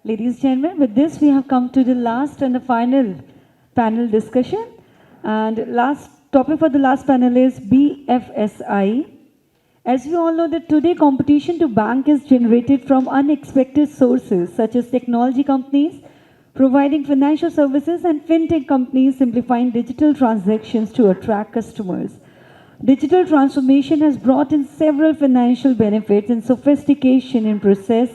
Ladies and gentlemen, with this we have come to the last and the final panel discussion. And last topic for the last panel is BFSI. As we all know that today competition to bank is generated from unexpected sources such as technology companies providing financial services and fintech companies simplifying digital transactions to attract customers. Digital transformation has brought in several financial benefits and sophistication in process,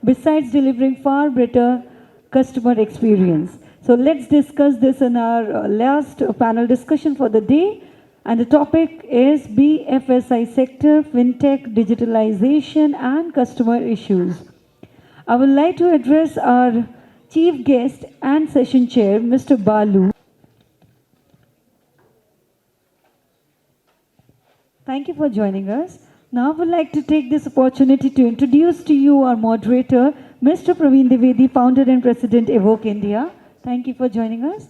besides delivering far better customer experience. So let's discuss this in our last panel discussion for the day. And the topic is BFSI sector, fintech, digitalization, and customer issues. I would like to address our chief guest and session chair, Mr. Balu. Thank you for joining us. Now I would like to take this opportunity to introduce to you our moderator, Mr. Praveen Dwivedi, founder and president, Evoke India. Thank you for joining us.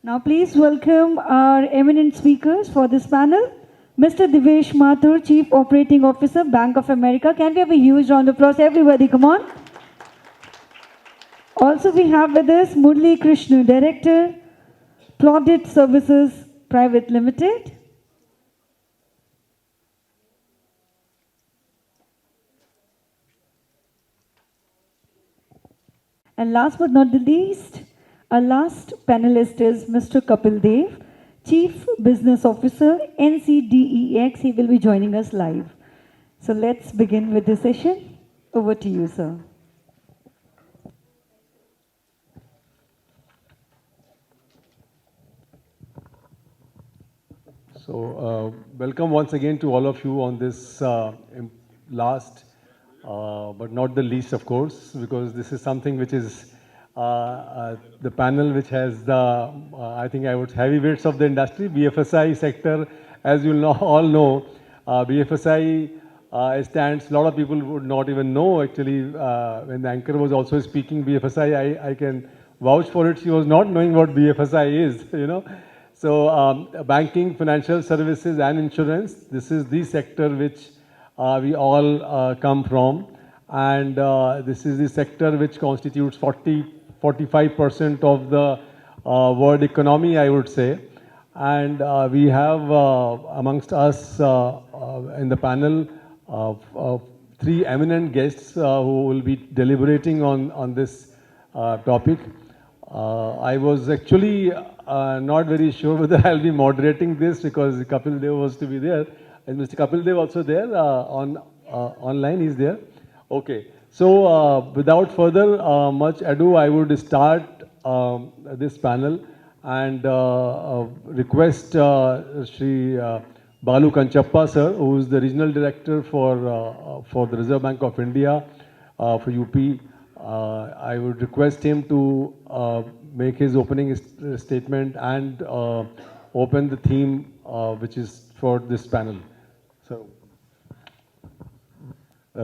Now please welcome our eminent speakers for this panel. Mr. Divesh Mathur, Chief Operating Officer, Bank of America. Can we have a huge round of applause? Everybody, come on. Also we have with us Murli Krishna, Director, Plaudit Services Private Limited. And last but not the least, our last panelist is Mr. Kapil Dev, Chief Business Officer, NCDEX. He will be joining us live. So let's begin with the session. Over to you, sir. So, welcome once again to all of you on this last, but not the least, of course, because this is something which is the panel which has the, I think I would heavyweights of the industry, BFSI sector. As you know, all know, BFSI stands, a lot of people would not even know actually, when the anchor was also speaking BFSI, I can vouch for it. She was not knowing what BFSI is, you know. So banking, financial services and insurance, this is the sector which we all come from. And this is the sector which constitutes 45% of the world economy, I would say. And we have amongst us in the panel three eminent guests who will be deliberating on this topic. I was actually not very sure whether I'll be moderating this because Kapil Dev was to be there. Is Mr. Kapil Dev also there online? He's there. Okay. So without further much ado, I would start this panel and request Shri Balu Kanchappa sir, who is the regional director for the Reserve Bank of India for UP. I would request him to make his opening statement and open the theme which is for this panel. So,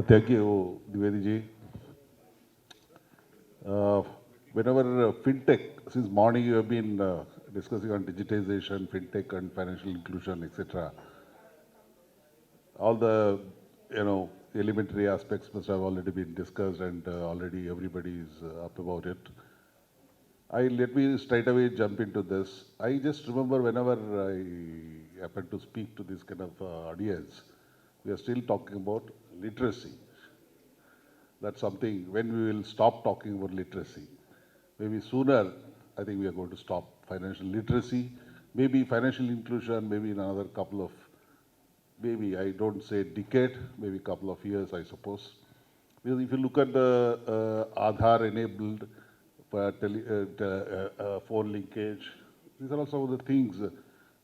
thank you, Dwivedi ji. Whenever Fintech, since morning you have been discussing on digitization, Fintech and financial inclusion, etc. All the, elementary aspects must have already been discussed and already everybody is up about it. Let me straight away jump into this. I just remember whenever I happen to speak to this kind of audience, we are still talking about literacy. That's something, when we will stop talking about literacy, maybe sooner, I think we are going to stop financial literacy, maybe financial inclusion, maybe in another couple of, maybe I don't say decade, maybe a couple of years, I suppose. Because if you look at the Aadhaar-enabled phone linkage, these are all some of the things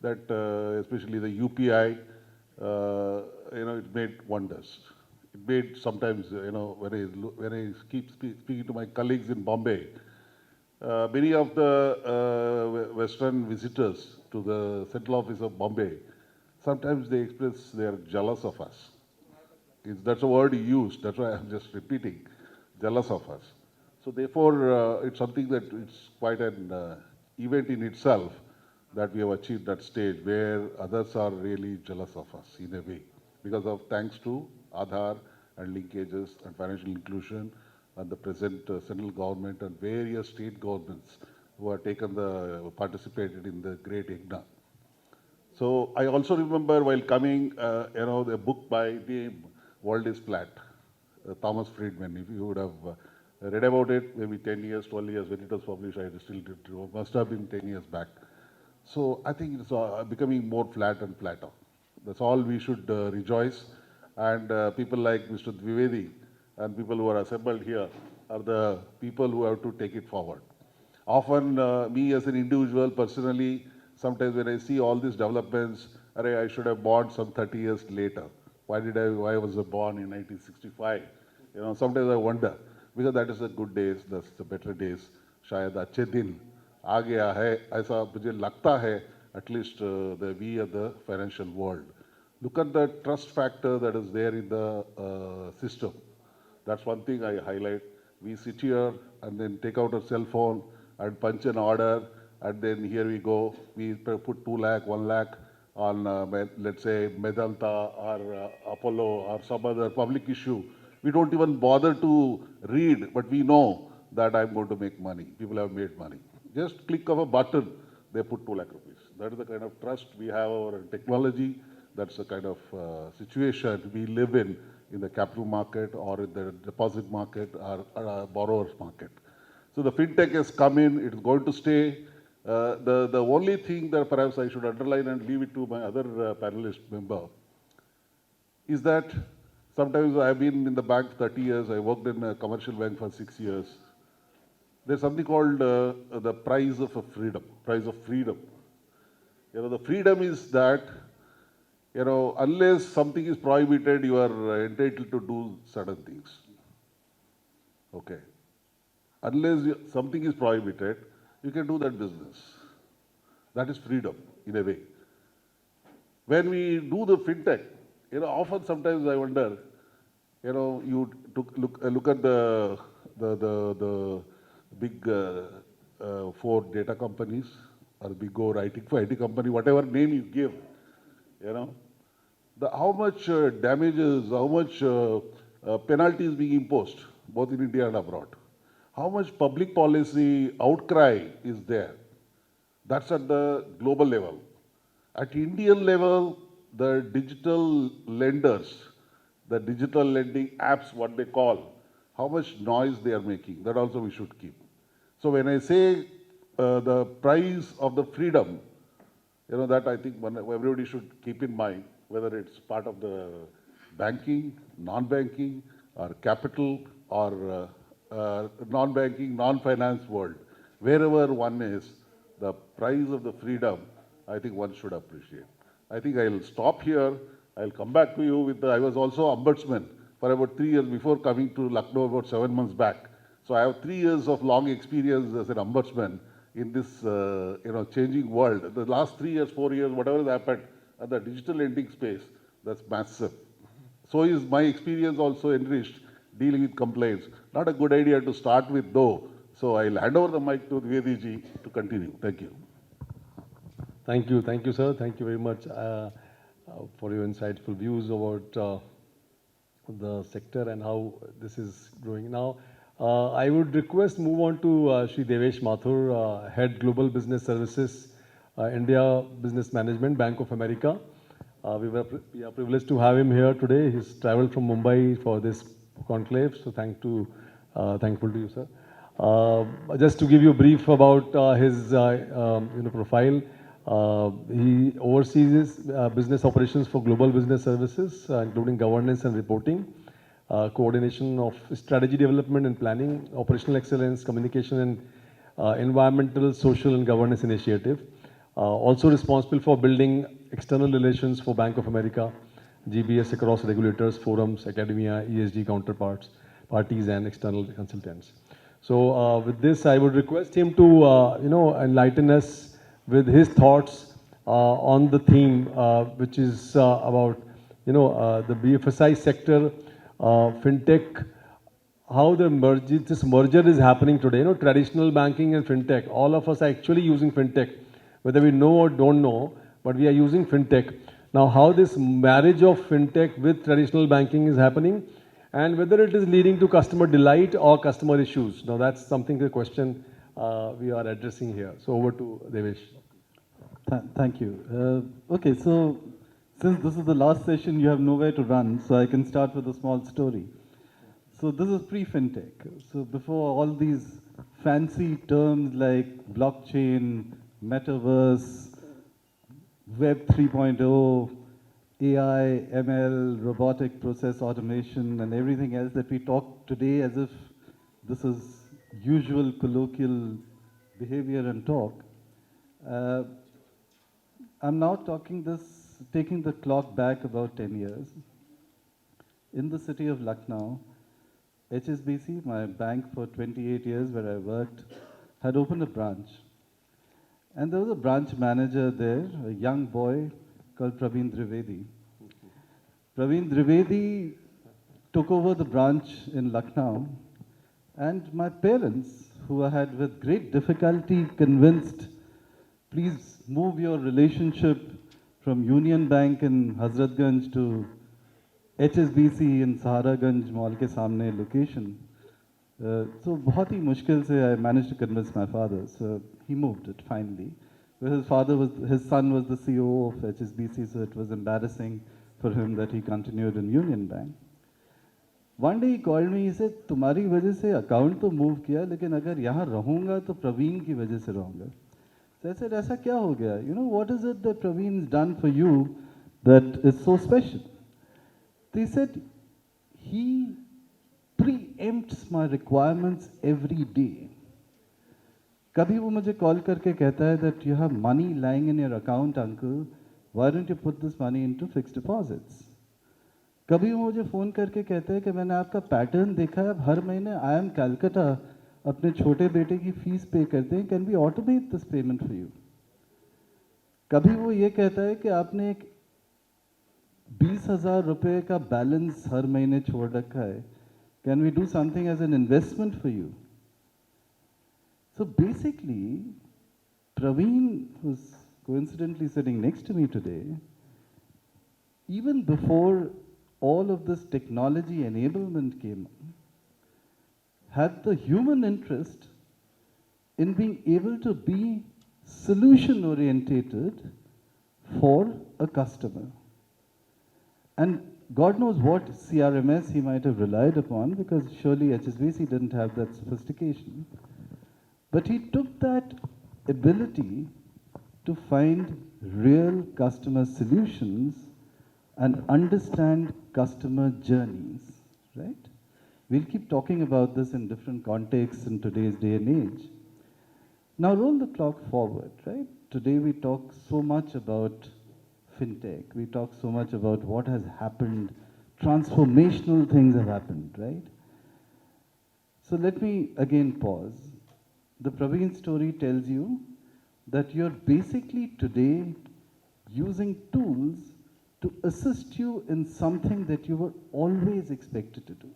that, especially the UPI, it made wonders. It made sometimes, when I keep speaking to my colleagues in Bombay, many of the Western visitors to the central office of Bombay, sometimes they express they are jealous of us. That's a word he used, that's why I'm just repeating, jealous of us. So therefore, it's something that it's quite an event in itself that we have achieved that stage where others are really jealous of us in a way. because of thanks to Aadhaar and linkages and financial inclusion and the present central government and various state governments who have participated in the great Yagna. So I also remember while coming, the book by the World is Flat, Thomas Friedman. If you would have read about it, maybe 10 years, 12 years when it was published, I still did, must have been 10 years back. So I think it's becoming more flat and flatter. That's all we should rejoice. And people like Mr. Dwivedi and people who are assembled here are the people who have to take it forward. Often, me as an individual, personally, sometimes when I see all these developments, I should have born some 30 years later. Why was I born in 1965? Sometimes I wonder, because that is the good days, that's the better days. शायद अच्छे दिन आ गया है, ऐसा मुझे लगता है, at least we are the financial world. Look at the trust factor that is there in the system. That's one thing I highlight. We sit here and then take out a cell phone and punch an order, and then here we go. We put 2 lakh, 1 lakh on, let's say, Medanta or Apollo or some other public issue. We don't even bother to read, but we know that I'm going to make money. People have made money. Just click of a button, they put 2 lakh rupees. That is the kind of trust we have over technology. That's the kind of situation we live in the capital market or in the deposit market or borrower's market. So the fintech has come in, it is going to stay. The only thing that perhaps I should underline and leave it to my other panelist member is that sometimes I have been in the bank 30 years, I worked in a commercial bank for 6 years. There's something called the price of freedom, price of freedom. The freedom is that, unless something is prohibited, you are entitled to do certain things. Okay. Unless something is prohibited, you can do that business. That is freedom, in a way. When we do the fintech, often sometimes I wonder, you look at the big 4 data companies or big IT company, whatever name you give, how much damages, how much penalties being imposed, both in India and abroad. How much public policy outcry is there? That's at the global level. At Indian level, the digital lenders, the digital lending apps, what they call, how much noise they are making, that also we should keep. So when I say the price of the freedom, that I think everybody should keep in mind, whether it's part of the banking, non-banking, or capital, or non-banking, non-finance world. Wherever one is, the price of the freedom, I think one should appreciate. I think I'll stop here. I'll come back to you with I was also ombudsman for about 3 years before coming to Lucknow about 7 months back. So I have 3 years of long experience as an ombudsman in this, changing world. The last 3 years, 4 years, whatever has happened at the digital lending space, that's massive. So is my experience also enriched dealing with complaints. Not a good idea to start with though. So I'll hand over the mic to Dwivedi ji to continue. Thank you. Thank you, sir. Thank you very much for your insightful views about the sector and how this is growing. Now, I would request move on to Shri Devesh Mathur, Head Global Business Services, India Business Management, Bank of America. We are privileged to have him here today. He's traveled from Mumbai for this conclave, so thankful to you, sir. Just to give you a brief about his profile, he oversees business operations for global business services, including governance and reporting, coordination of strategy development and planning, operational excellence, communication and environmental, social and governance initiative. Also responsible for building external relations for Bank of America, GBS across regulators, forums, academia, ESG counterparts, parties and external consultants. So with this, I would request him to, enlighten us with his thoughts on the theme, which is about, the BFSI sector, fintech, how this merger is happening today. Traditional banking and fintech, all of us are actually using fintech, whether we know or don't know, but we are using fintech. Now, how this marriage of fintech with traditional banking is happening, and whether it is leading to customer delight or customer issues. Now, that's something, the question we are addressing here. So, over to Devesh. Thank you. Okay, so since this is the last session, you have nowhere to run, so I can start with a small story. So this is pre-fintech. So before all these fancy terms like blockchain, metaverse, Web 3.0, AI, ML, robotic process automation, and everything else that we talk today as if this is usual colloquial behavior and talk. I'm now taking the clock back about 10 years. In the city of Lucknow, HSBC, my bank for 28 years where I worked, had opened a branch. And there was a branch manager there, a young boy called Praveen Trivedi. Praveen Trivedi took over the branch in Lucknow, and my parents, who I had with great difficulty convinced, please move your relationship from Union Bank in Hazratganj to HSBC in Saharaganj Mall ke samne location. So बहुत ही मुश्किल से I managed to convince my father. So he moved it finally. But his son was the CEO of HSBC, so it was embarrassing for him that he continued in Union Bank. One day he called me, he said, तुम्हारी वजह से account तो move किया, लेकिन अगर यहाँ रहूँगा तो प्रवीण की वजह से रहूँगा. So I said, ऐसा क्या हो गया? You know, what is it that Praveen's done for you that is so special? They said, he preempts my requirements every day. कभी वो मुझे कॉल करके कहता है that you have money lying in your account, uncle. Why don't you put this money into fixed deposits? कभी वो मुझे phone करके कहता है कि मैंने आपका पैटर्न देखा है, अब हर महीने आई एम कैलकाटा अपने छोटे बेटे की फीस पे करते हैं, can we automate this payment for you. कभी वो ये कहता है कि आपने एक 20,000 रुपये का बैलेंस हर महीने छोड़ रखा है, can we do something as an investment for you. So basically, Praveen, who's coincidentally sitting next to me today, even before all of this technology enablement came, had the human interest in being able to be solution orientated for a customer. And God knows what CRMS he might have relied upon, because surely HSBC didn't have that sophistication. But he took that ability to find real customer solutions and understand customer journeys, right? We'll keep talking about this in different contexts in today's day and age. Now roll the clock forward, right? Today we talk so much about Fintech. We talk so much about what has happened. Transformational things have happened, right? So let me again pause. The Praveen story tells you that you're basically today using tools to assist you in something that you were always expected to do.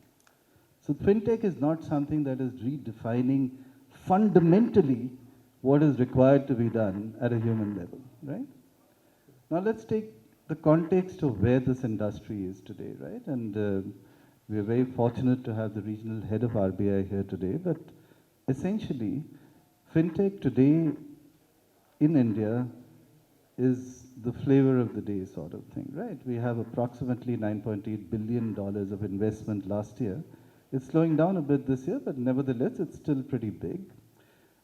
So fintech is not something that is redefining fundamentally what is required to be done at a human level, right? Now let's take the context of where this industry is today, right? And we're very fortunate to have the regional head of RBI here today, but essentially, fintech today in India is the flavor of the day sort of thing, right? We have approximately $9.8 billion of investment last year. It's slowing down a bit this year, but nevertheless, it's still pretty big.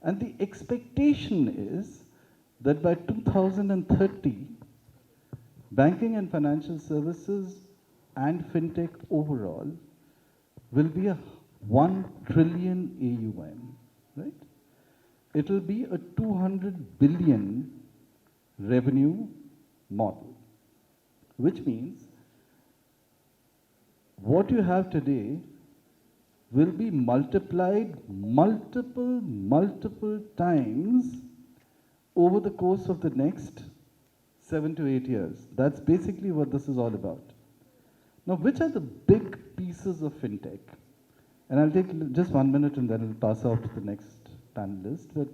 And the expectation is that by 2030, banking and financial services and fintech overall will be a 1 trillion AUM, right? It will be a 200 billion revenue model, which means what you have today will be multiplied multiple times over the course of the next 7 to 8 years. That's basically what this is all about. Now, which are the big pieces of fintech? And I'll take just 1 minute and then I'll pass off to the next panelist. But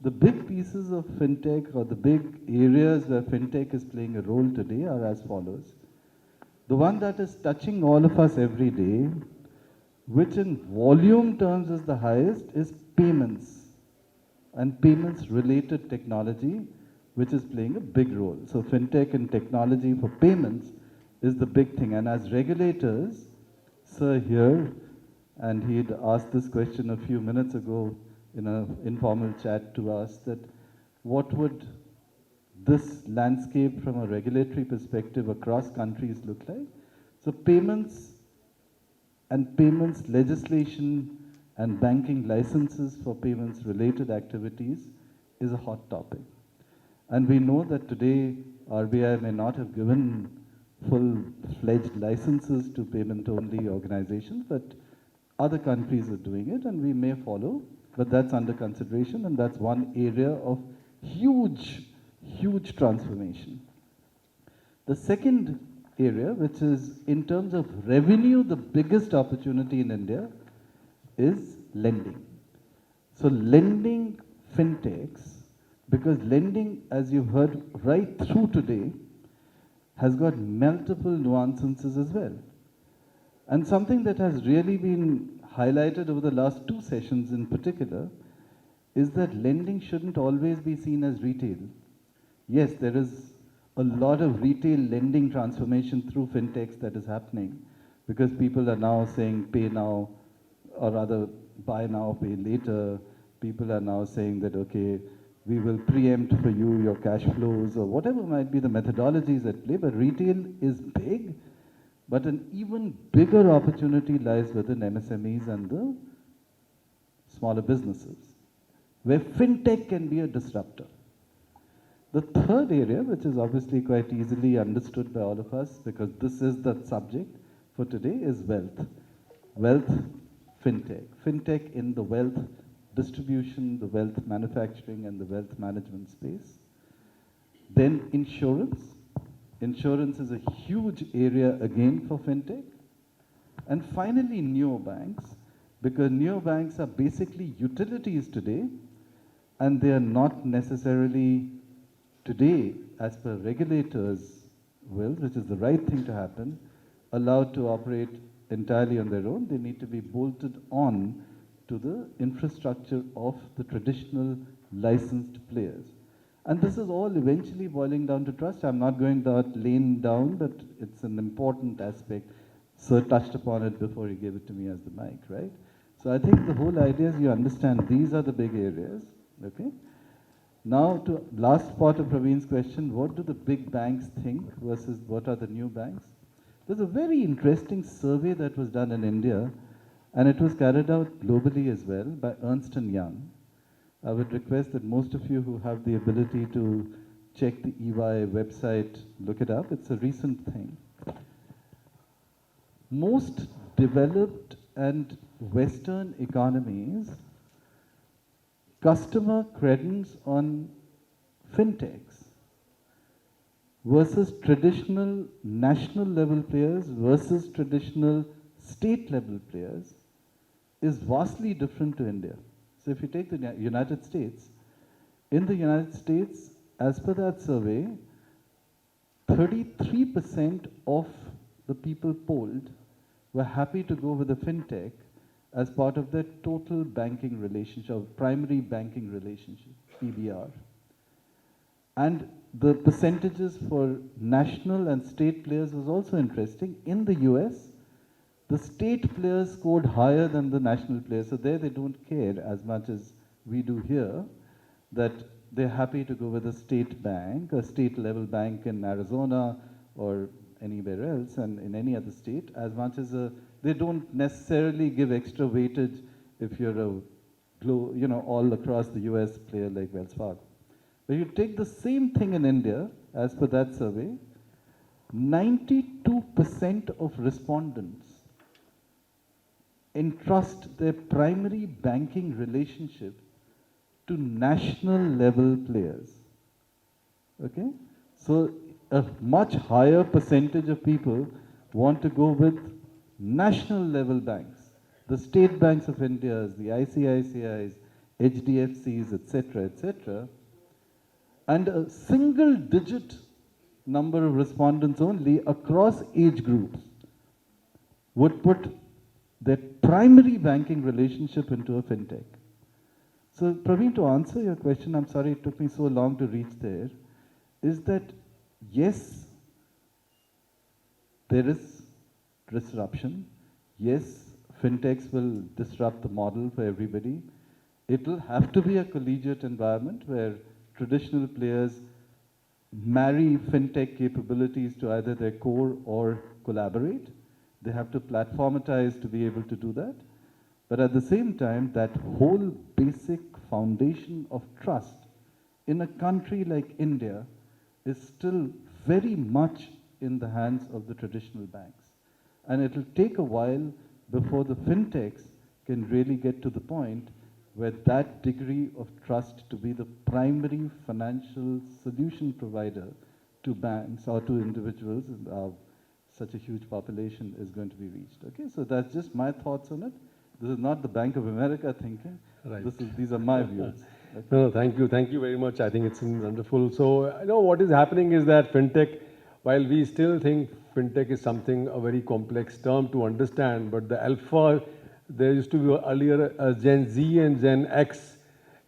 The big pieces of fintech or the big areas where fintech is playing a role today are as follows. The one that is touching all of us every day, which in volume terms is the highest, is payments and payments related technology, which is playing a big role. So fintech and technology for payments is the big thing. And as regulators, sir here, and he'd asked this question a few minutes ago in an informal chat to us, that what would this landscape from a regulatory perspective across countries look like? So payments and payments legislation and banking licenses for payments related activities is a hot topic. And we know that today RBI may not have given full-fledged licenses to payment-only organizations, but other countries are doing it and we may follow, but that's under consideration and that's one area of huge transformation. The second area, which is in terms of revenue, the biggest opportunity in India is lending. So lending fintechs, because lending, as you've heard right through today, has got multiple nuances as well. And something that has really been highlighted over the last two sessions in particular is that lending shouldn't always be seen as retail. Yes, there is a lot of retail lending transformation through fintechs that is happening because people are now saying pay now, or rather buy now, pay later. People are now saying that, okay, we will preempt for you your cash flows or whatever might be the methodologies at play, but retail is big, but an even bigger opportunity lies within MSMEs and the smaller businesses, where fintech can be a disruptor. The third area, which is obviously quite easily understood by all of us, because this is the subject for today, is wealth. Wealth, fintech. Fintech in the wealth distribution, the wealth manufacturing, and the wealth management space. Then insurance. Insurance is a huge area again for fintech. And finally, neobanks, because neobanks are basically utilities today, and they are not necessarily today, as per regulators' will, which is the right thing to happen, allowed to operate entirely on their own. They need to be bolted on to the infrastructure of the traditional licensed players. And this is all eventually boiling down to trust. I'm not going that lane down, but it's an important aspect. Sir touched upon it before he gave it to me as the mic, right? So I think the whole idea is you understand these are the big areas, okay? Now to last part of Praveen's question, what do the big banks think versus what are the new banks? There's a very interesting survey that was done in India, and it was carried out globally as well by Ernst & Young. I would request that most of you who have the ability to check the EY website, look it up. It's a recent thing. Most developed and Western economies, customer credence on fintechs versus traditional national level players versus traditional state level players is vastly different to India. So if you take the United States, in the United States, as per that survey, 33% of the people polled were happy to go with a fintech as part of their total banking relationship, primary banking relationship, PBR. And the percentages for national and state players was also interesting. In the US, the state players scored higher than the national players. So there they don't care as much as we do here, that they're happy to go with a state bank, a state level bank in Arizona or anywhere else and in any other state, as much as they don't necessarily give extra weightage if you're a all across the US player like Wells Fargo. But you take the same thing in India, as per that survey, 92% of respondents entrust their primary banking relationship to national level players. Okay? So a much higher percentage of people want to go with national level banks. The state banks of India, the ICICIs, HDFCs, etc., and a single digit number of respondents only across age groups would put their primary banking relationship into a fintech. So, Praveen, to answer your question, I'm sorry it took me so long to reach there, is that yes, there is disruption. Yes, fintechs will disrupt the model for everybody. It will have to be a collegiate environment where traditional players marry fintech capabilities to either their core or collaborate. They have to platformatize to be able to do that. But at the same time, that whole basic foundation of trust in a country like India is still very much in the hands of the traditional banks. And it will take a while before the fintechs can really get to the point where that degree of trust to be the primary financial solution provider to banks or to individuals of such a huge population is going to be reached. Okay, so that's just my thoughts on it. This is not the Bank of America thinking. Right. These are my views. Okay. No, thank you very much. I think it's wonderful. So, what is happening is that fintech, while we still think fintech is something, a very complex term to understand, but the alpha, there used to be earlier Gen Z and Gen X,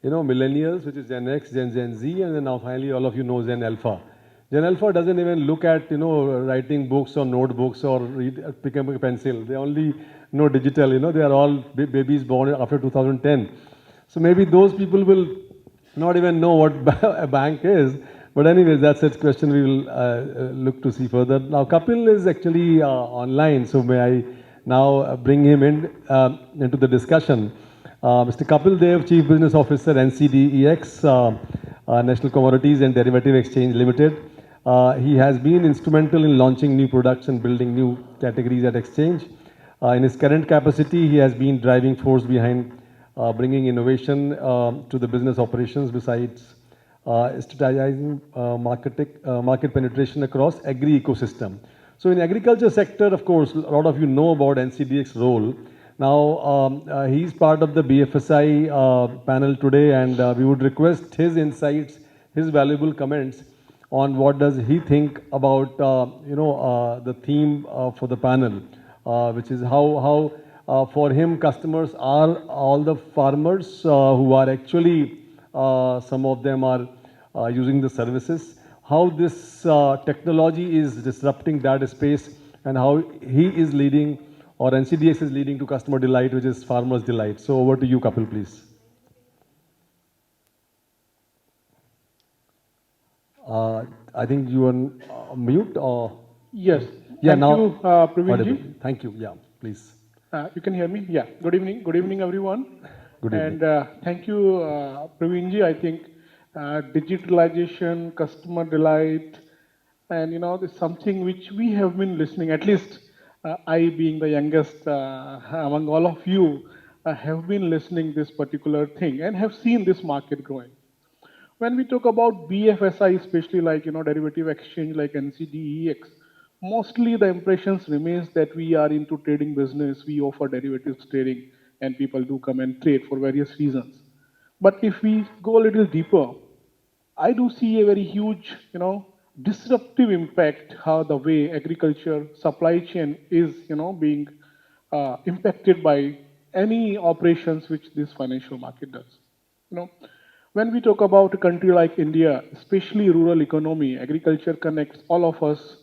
millennials, which is Gen X, Gen Z, and then now finally all of you know Gen Alpha. Gen Alpha doesn't even look at, writing books or notebooks or pick up a pencil. They only know digital, they are all babies born after 2010. So maybe those people will not even know what a bank is. But anyways, that's a question we will look to see further. Now, Kapil is actually online, so may I now bring him into the discussion. Mr. Kapil Dev, Chief Business Officer, NCDEX, National Commodities and Derivative Exchange Limited. He has been instrumental in launching new products and building new categories at exchange. In his current capacity, he has been driving force behind bringing innovation to the business operations besides strategizing market penetration across agri ecosystem. So in agriculture sector, of course, a lot of you know about NCDX role. Now, he's part of the BFSI panel today, and we would request his insights, his valuable comments on what does he think about, the theme for the panel, which is how for him customers are all the farmers who are actually, some of them are using the services, how this technology is disrupting that space, and how he is leading, or NCDX is leading to customer delight, which is farmers' delight. So over to you, Kapil, please. I think you are mute or? Yes. Yeah, Thank now. you, Praveen. Thank you. Yeah, please. You can hear me? Yeah. Good evening. Good evening, everyone. Good evening. And thank you, Praveen. I think digitalization, customer delight, and this is something which we have been listening. At least I, being the youngest among all of you, have been listening this particular thing and have seen this market growing. When we talk about BFSI, especially like derivative exchange like NCDEX, mostly the impressions remains that we are into trading business, we offer derivatives trading, and people do come and trade for various reasons. But if we go a little deeper, I do see a very huge, disruptive impact how the way agriculture supply chain is, being impacted by any operations which this financial market does. When we talk about a country like India, especially rural economy, agriculture connects all of us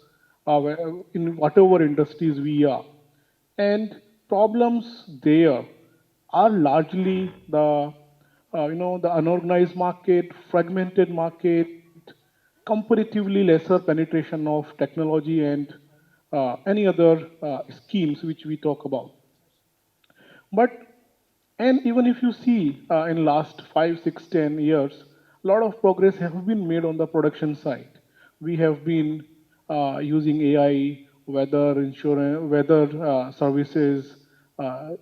in whatever industries we are. And problems there are largely the the unorganized market, fragmented market, comparatively lesser penetration of technology and any other schemes which we talk about. But and even if you see in last 5, 6, 10 years, a lot of progress have been made on the production side. We have been using AI, weather insurance, weather services,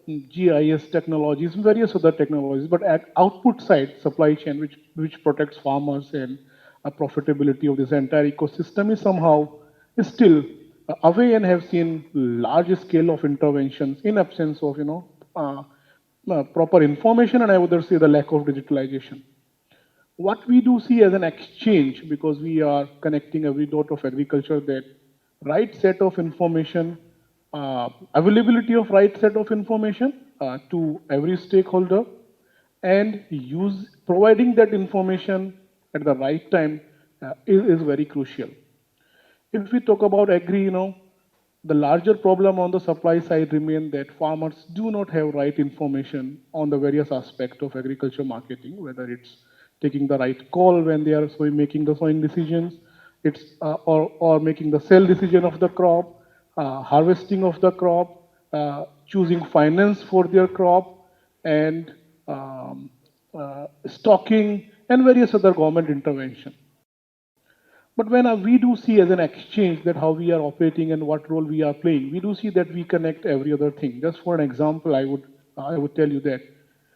GIS technologies, various other technologies. But at output side, supply chain, which protects farmers and profitability of this entire ecosystem is somehow still away and have seen large scale of interventions in absence of proper information, and I would say the lack of digitalization. What we do see as an exchange, because we are connecting every dot of agriculture, that right set of information, availability of right set of information to every stakeholder, and use providing that information at the right time is very crucial. If we talk about agri, the larger problem on the supply side remain that farmers do not have right information on the various aspects of agriculture marketing, whether it's taking the right call when they are making the sowing decisions, it's or making the sell decision of the crop, harvesting of the crop, choosing finance for their crop, and stocking and various other government intervention. But when we do see as an exchange that how we are operating and what role we are playing, we do see that we connect every other thing. Just for an example, I would tell you that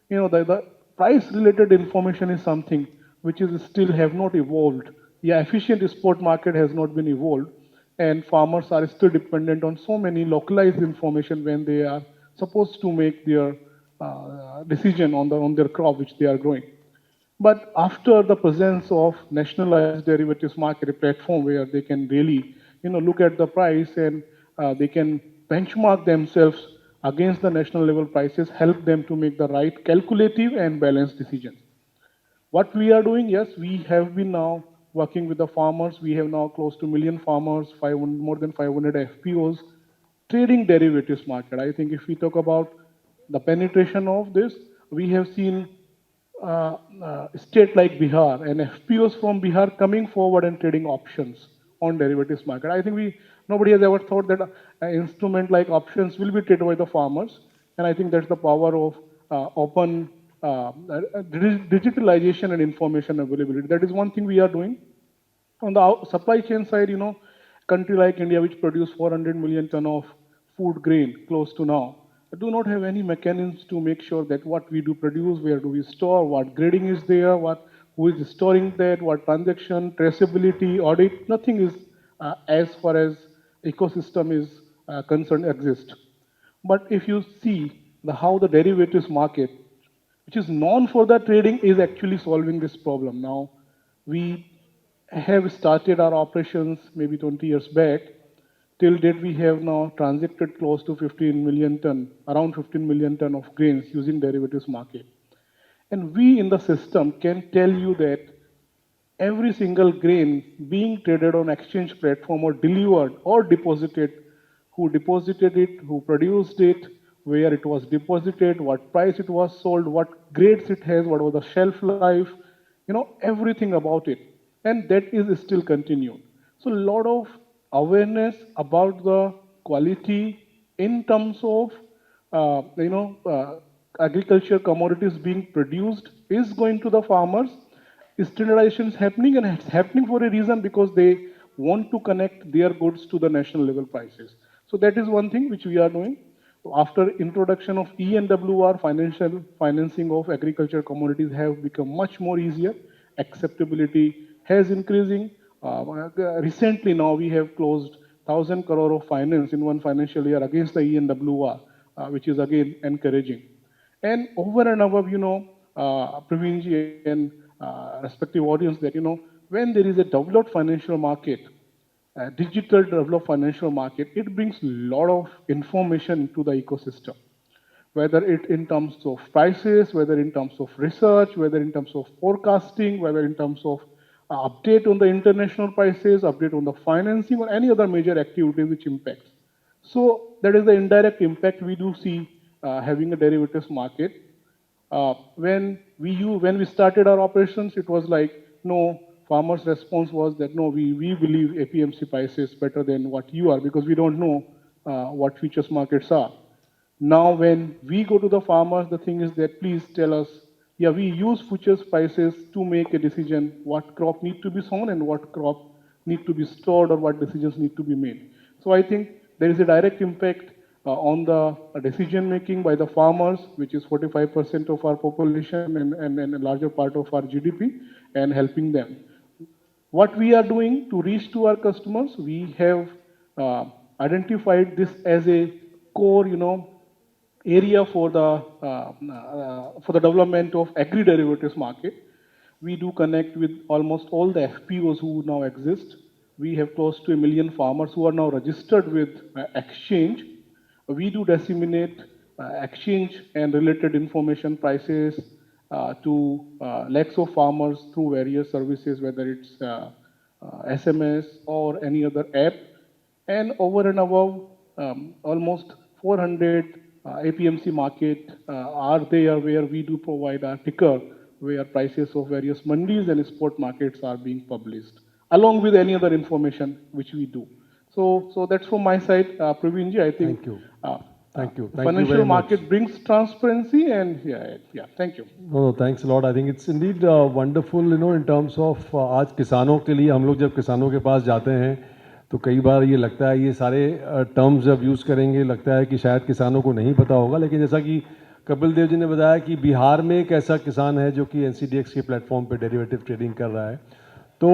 the price related information is something which is still have not evolved. Yeah, efficient spot market has not been evolved, and farmers are still dependent on so many localized information when they are supposed to make their decision on their crop which they are growing. But after the presence of nationalized derivatives market platform where they can really, look at the price and they can benchmark themselves against the national level prices, help them to make the right calculative and balanced decisions. What we are doing, yes, we have been now working with the farmers. We have now close to million farmers, more than 500 FPOs trading derivatives market. I think if we talk about the penetration of this, we have seen state like Bihar and FPOs from Bihar coming forward and trading options on derivatives market. I think nobody has ever thought that an instrument like options will be traded by the farmers, and I think that's the power of open digitalization and information availability. That is one thing we are doing. On the supply chain side, country like India, which produce 400 million ton of food grain close to now, do not have any mechanisms to make sure that what we do produce, where do we store, what grading is there, who is storing that, what transaction, traceability, audit, nothing is as far as ecosystem is concerned exist. But if you see how the derivatives market, which is known for the trading, is actually solving this problem. Now, we have started our operations maybe 20 years back. Till date, we have now transacted close to 15 million ton, around 15 million ton of grains using derivatives market. And we in the system can tell you that every single grain being traded on exchange platform or delivered or deposited, who deposited it, who produced it, where it was deposited, what price it was sold, what grades it has, what was the shelf life, everything about it. And that is still continued. So a lot of awareness about the quality in terms of, agriculture commodities being produced is going to the farmers. Standardization is happening, and it's happening for a reason, because they want to connect their goods to the national level prices. So that is one thing which we are doing. After introduction of ENWR, financing of agriculture commodities have become much more easier. Acceptability has increasing. Recently now we have closed 1,000 crore of finance in one financial year against the ENWR, which is again encouraging. And over and above, Praveerji and respective audience, that, when there is a developed financial market, digital developed financial market, it brings a lot of information to the ecosystem, whether it in terms of prices, whether in terms of research, whether in terms of forecasting, whether in terms of update on the international prices, update on the financing, or any other major activity which impacts. So that is the indirect impact we do see having a derivatives market. When we started our operations, it was like, no, farmers' response was that, no, we believe APMC prices better than what you are, because we don't know what futures markets are. Now, when we go to the farmers, the thing is that, please tell us, yeah, we use futures prices to make a decision what crop need to be sown and what crop need to be stored, or what decisions need to be made. So I think there is a direct impact on the decision making by the farmers, which is 45% of our population and a larger part of our GDP, and helping them. What we are doing to reach to our customers, we have identified this as a core, area for the development of agri-derivatives market. We do connect with almost all the FPOs who now exist. We have close to 1 million farmers who are now registered with exchange. We do disseminate exchange and related information prices to lakhs of farmers through various services, whether it's SMS or any other app. And over and above, almost 400 APMC market are there where we do provide a ticker where prices of various mandis and spot markets are being published, along with any other information which we do. So that's from my side, Praveerji. I think Thank you. Thank you. Thank you financial very much. market brings transparency, and yeah, thank you. No, thanks a lot. I think it's indeed wonderful, in terms of आज किसानों के लिए हम लोग जब किसानों के पास जाते हैं तो कई बार ये लगता है ये सारे टर्म्स जब यूज़ करेंगे लगता है कि शायद किसानों को नहीं पता होगा, लेकिन जैसा कि कपिल देव जी ने बताया कि बिहार में एक ऐसा किसान है जो कि एनसीडीएक्स के प्लेटफॉर्म पे डेरिवेटिव ट्रेडिंग कर रहा है, तो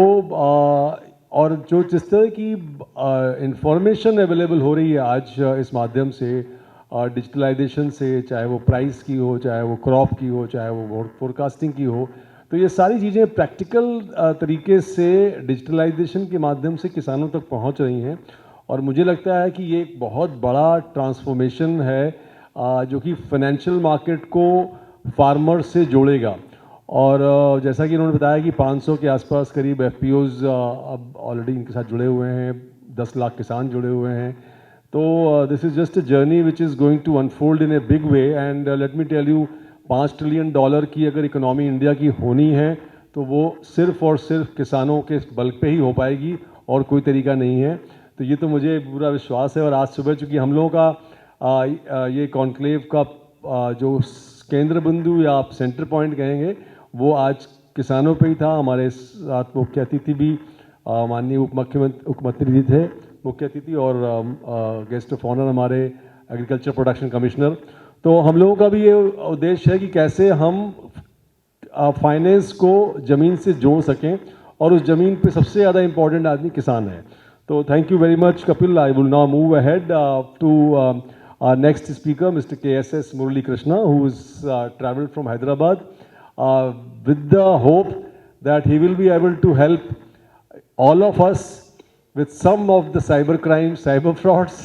और जो जिस तरह की इंफॉर्मेशन अवेलेबल हो रही है आज इस माध्यम से डिजिटलाइजेशन से, चाहे वो प्राइस की हो, चाहे वो क्रॉप की हो, चाहे वो फोरकास्टिंग की हो, तो ये सारी चीज़ें प्रैक्टिकल तरीके से डिजिटलाइजेशन के माध्यम से किसानों तक पहुंच रही हैं और मुझे लगता है कि ये एक बहुत बड़ा ट्रांसफॉर्मेशन है जो कि फाइनेंशियल मार्केट को फार्मर से जोड़ेगा। और जैसा कि इन्होंने बताया कि 500 के आसपास करीब एफपीओज अब ऑलरेडी इनके साथ जुड़े हुए हैं, 10 लाख किसान जुड़े हुए हैं, तो this is just a journey which is going to unfold in a big way and let me tell you $5 trillion की अगर इकोनॉमी इंडिया की होनी है तो वो सिर्फ़ और सिर्फ किसानों के बल पे ही हो पाएगी और कोई तरीका नहीं है। तो ये तो मुझे पूरा विश्वास है। और आज सुबह चूँकि हम लोगों का ये कॉन्क्लेव का जो केंद्र बिंदु या आप सेंटर पॉइंट कहेंगे वो आज किसानों पे ही था। हमारे साथ मुख्य अतिथि भी माननीय मुख्यमंत्री जी थे मुख्य अतिथि और गेस्ट ऑफ ऑनर हमारे एग्रीकल्चर प्रोडक्शन कमिश्नर। तो हम लोगों का भी ये उद्देश्य है कि कैसे हम फाइनेंस को ज़मीन से जोड़ सकें और उस ज़मीन पे सबसे ज़्यादा इम्पोर्टेंट आदमी किसान है। तो thank you very much Kapil. I will now move ahead to our next speaker, Mr. KSS Murali Krishna, who is traveled from Hyderabad with the hope that he will be able to help all of us with some of the cyber crimes, cyber frauds,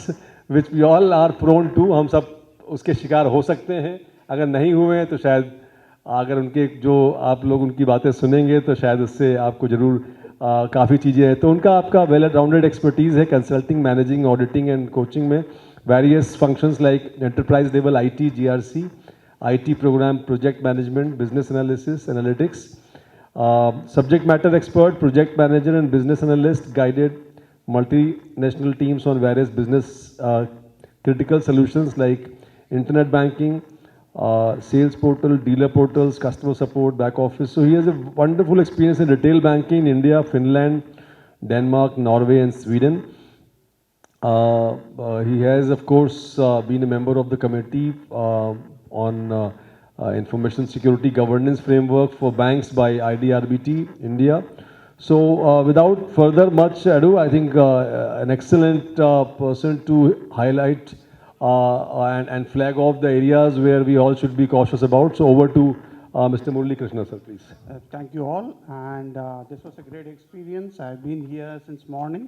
which we all are prone to. हम सब उसके शिकार हो सकते हैं, अगर नहीं हुए हैं तो शायद अगर उनके जो आप लोग उनकी बातें सुनेंगे तो शायद उससे आपको ज़रूर काफ़ी चीज़ें हैं। तो उनका आपका वेल राउंडेड एक्सपर्टीज़ है consulting, managing, auditing and coaching में various functions like enterprise level IT, GRC, IT program, project management, business analysis, analytics, subject matter expert, project manager and business analyst, guided multinational teams on various business critical solutions like internet banking, sales portal, dealer portals, customer support, back office. So he has a wonderful experience in retail banking in India, Finland, Denmark, Norway and Sweden. He has, of course, been a member of the committee on information security governance framework for banks by IDRBT India. So without further much ado, I think an excellent person to highlight and flag off the areas where we all should be cautious about. So over to Mr. Murali Krishna, sir, please. Thank you all, and this was a great experience. I've been here since morning,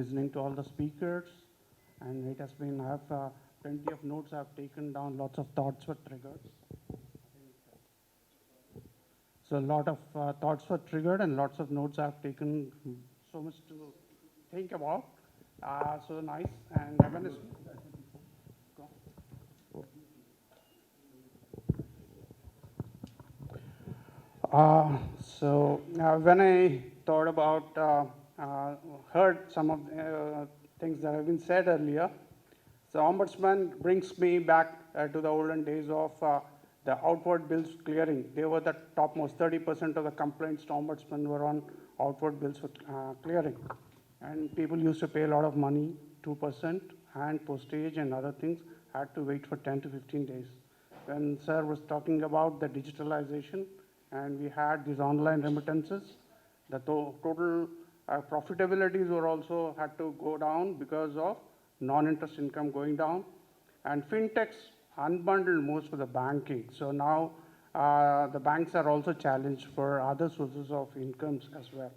listening to all the speakers, and it has been, I have plenty of notes I've taken down, lots of thoughts were triggered. So a lot of thoughts were triggered and lots of notes I've taken, so much to think about. So nice, and I'm going to when I thought about, heard some of the things that have been said earlier, the Ombudsman brings me back to the olden days of the outward bills clearing. They were the topmost. 30% of the complaints to Ombudsman were on outward bills for clearing. And people used to pay a lot of money, 2%, and postage and other things, had to wait for 10 to 15 days. When Sir was talking about the digitalization, and we had these online remittances, the total profitabilities were also had to go down because of non-interest income going down. And fintechs unbundled most of the banking. So now the banks are also challenged for other sources of incomes as well.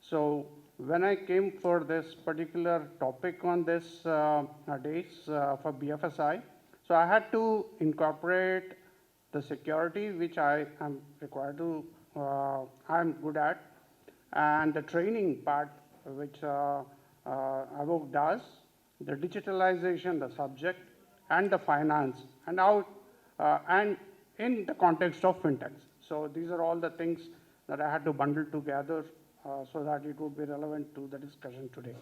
So when I came for this particular topic on this days for BFSI, so I had to incorporate the security which I am required to, I'm good at, and the training part which AVOC does, the digitalization, the subject, and the finance, and how, and in the context of fintechs. So these are all the things that I had to bundle together so that it would be relevant to the discussion today.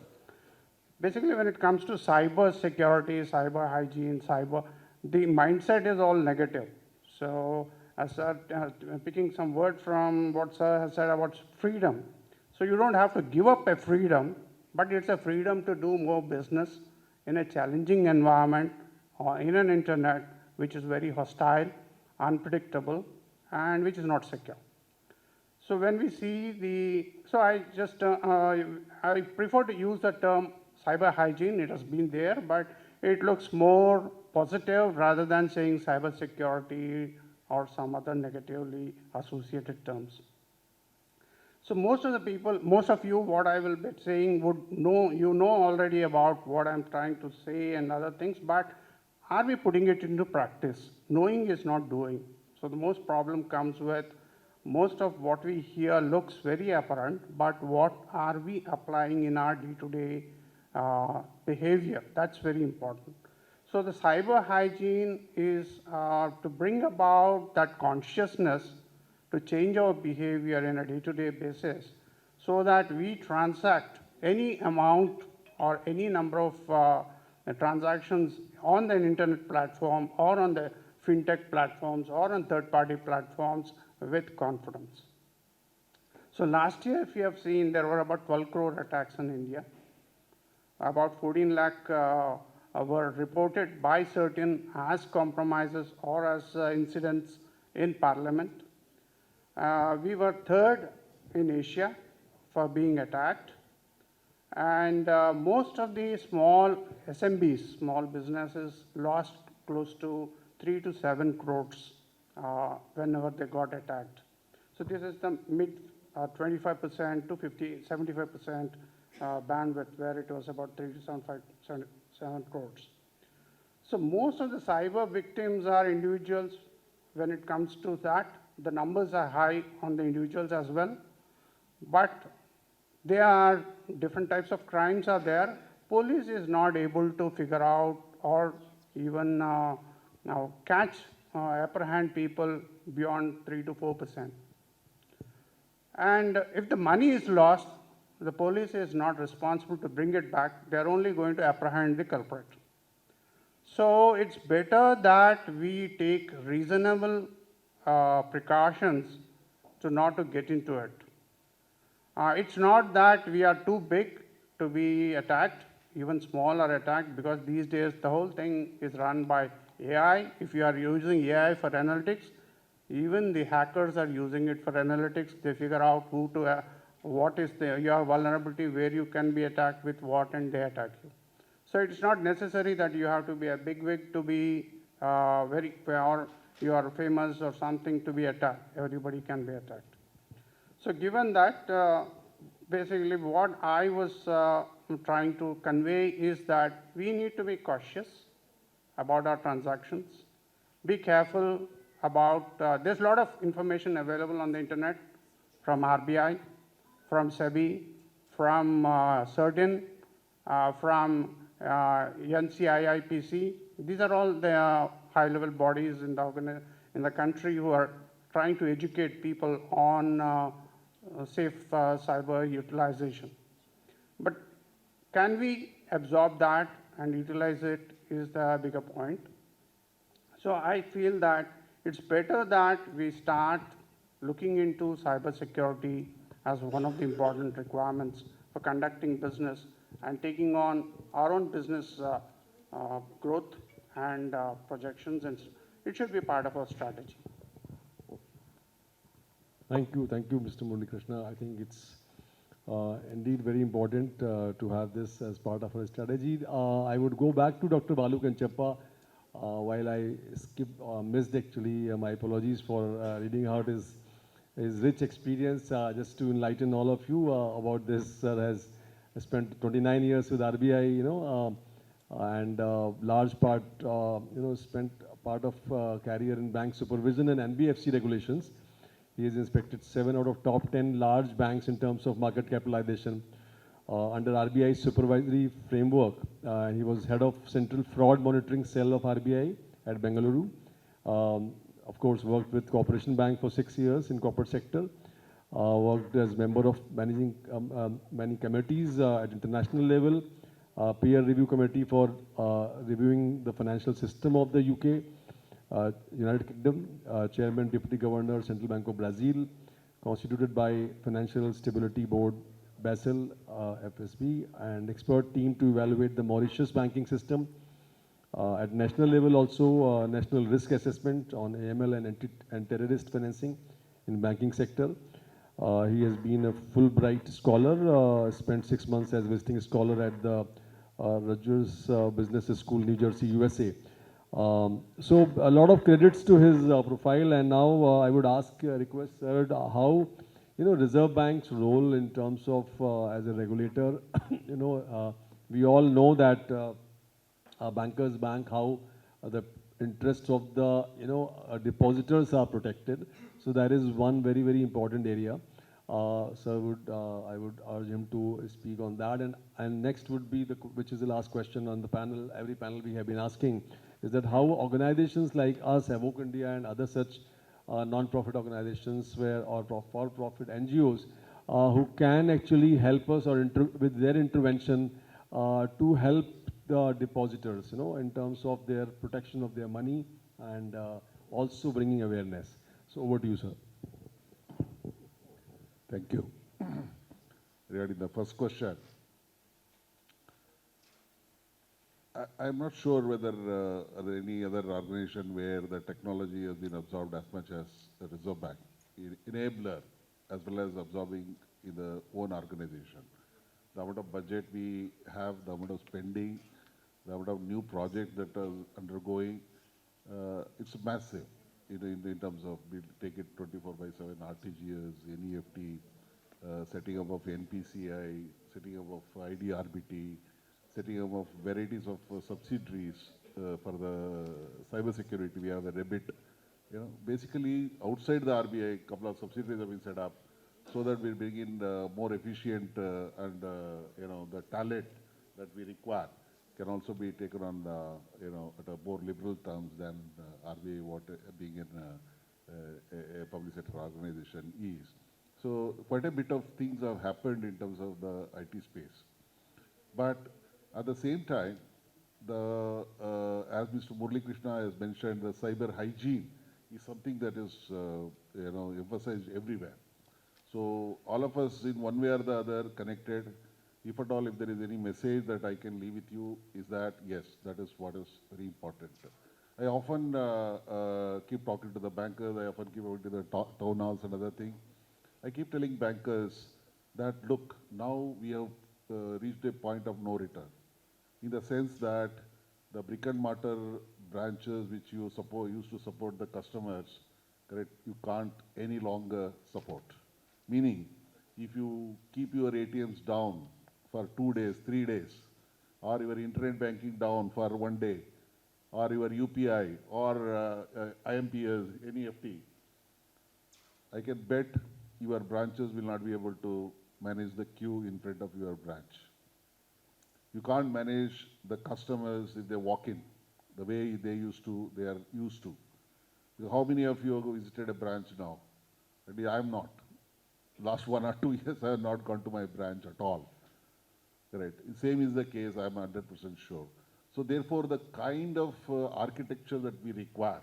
Basically, when it comes to cyber security, cyber hygiene, the mindset is all negative. So, as picking some word from what Sir has said about freedom. So you don't have to give up a freedom, but it's a freedom to do more business in a challenging environment or in an internet which is very hostile, unpredictable, and which is not secure. So when we see so I just, I prefer to use the term cyber hygiene. It has been there, but it looks more positive rather than saying cyber security or some other negatively associated terms. So most of the people, most of you, what I will be saying would know, you know already about what I'm trying to say and other things, but are we putting it into practice? Knowing is not doing. So the most problem comes with most of what we hear looks very apparent, but what are we applying in our day-to-day behavior? That's very important. So the cyber hygiene is to bring about that consciousness to change our behavior in a day-to-day basis so that we transact any amount or any number of transactions on the internet platform or on the fintech platforms or on third-party platforms with confidence. So last year, if you have seen, there were about 12 crore attacks in India. About 14 lakh were reported by certain as compromises or as incidents in parliament. We were third in Asia for being attacked. And most of the small SMBs, small businesses, lost close to 3 to 7 crores whenever they got attacked. So this is the mid 25% to 75% bandwidth, where it was about 3 to 7 crores. So most of the cyber victims are individuals. When it comes to that, the numbers are high on the individuals as well. But there are different types of crimes are there. Police is not able to figure out or even now catch, apprehend people beyond 3 to 4%. And if the money is lost, the police is not responsible to bring it back. They're only going to apprehend the culprit. So it's better that we take reasonable precautions to not to get into it. It's not that we are too big to be attacked, even small are attacked, because these days the whole thing is run by AI. If you are using AI for analytics, even the hackers are using it for analytics. They figure out who to, what is your vulnerability, where you can be attacked with what, and they attack you. So it's not necessary that you have to be a big wig to be or you are famous or something to be attacked. Everybody can be attacked. So given that, basically what I was trying to convey is that we need to be cautious about our transactions. Be careful about, there's a lot of information available on the internet from RBI, from SEBI, from CERDIN, from NCIIPC. These are all the high-level bodies in the country who are trying to educate people on safe cyber utilization. But can we absorb that and utilize it is the bigger point. So I feel that it's better that we start looking into cybersecurity as one of the important requirements for conducting business and taking on our own business growth and projections, and it should be part of our strategy. Thank you, Mr. Muralikrishna. I think it's indeed very important to have this as part of our strategy. I would go back to Dr. Balu Kanchappa, While I missed actually, my apologies for reading out his rich experience. Just to enlighten all of you about this, sir has spent 29 years with RBI, and large part, spent a part of career in bank supervision and NBFC regulations. He has inspected 7 out of top 10 large banks in terms of market capitalization under RBI's supervisory framework. He was head of Central Fraud Monitoring Cell of RBI at Bengaluru. Of course, worked with Corporation Bank for 6 years in corporate sector. Worked as member of managing many committees at international level. Peer review committee for reviewing the financial system of the UK, United Kingdom, Chairman, Deputy Governor, Central Bank of Brazil, constituted by Financial Stability Board, Basel, FSB, and expert team to evaluate the Mauritius banking system. At national level also, national risk assessment on AML and terrorist financing in banking sector. He has been a Fulbright scholar, spent 6 months as visiting scholar at the Rutgers Business School, New Jersey, USA. So a lot of credits to his profile, and now I would request sir, how Reserve Bank's role in terms of as a regulator. We all know that bankers bank, how the interests of the depositors are protected. So that is one very, very important area. So I would urge him to speak on that. And next would be which is the last question on the panel. Every panel we have been asking is that how organizations like us, Evoke India, and other such non-profit organizations or for-profit NGOs who can actually help us or with their intervention to help the depositors, in terms of their protection of their money and also bringing awareness. So over to you, sir. Thank you. Regarding the first question, I'm not sure whether there any other organization where the technology has been absorbed as much as the Reserve Bank, enabler, as well as absorbing in the own organization. The amount of budget we have, the amount of spending, the amount of new projects that are undergoing, it's massive in terms of, we take it 24/7, RTGS, NEFT, setting up of NPCI, setting up of IDRBT, setting up of varieties of subsidiaries for the cyber security. We have a REBIT. Basically outside the RBI, a couple of subsidiaries have been set up so that we bring in more efficient and the talent that we require can also be taken on at a more liberal terms than RBI being in a public sector organization is. So quite a bit of things have happened in terms of the IT space. But at the same time, as Mr. Murali Krishna has mentioned, the cyber hygiene is something that is emphasized everywhere. So all of us in one way or the other connected. If at all, if there is any message that I can leave with you, is that yes, that is what is very important. I often keep talking to the bankers. I often keep talking to the town halls and other things. I keep telling bankers that look, now we have reached a point of no return, in the sense that the brick and mortar branches which you used to support the customers, correct, you can't any longer support. Meaning, if you keep your ATMs down for 2 days, 3 days, or your internet banking down for 1 day, or your UPI, or IMPS, NEFT, I can bet your branches will not be able to manage the queue in front of your branch. You can't manage the customers if they walk in the way they are used to. How many of you have visited a branch now? I am not. Last 1 or 2 years, I have not gone to my branch at all. Correct. Same is the case, I am 100% sure. So therefore, the kind of architecture that we require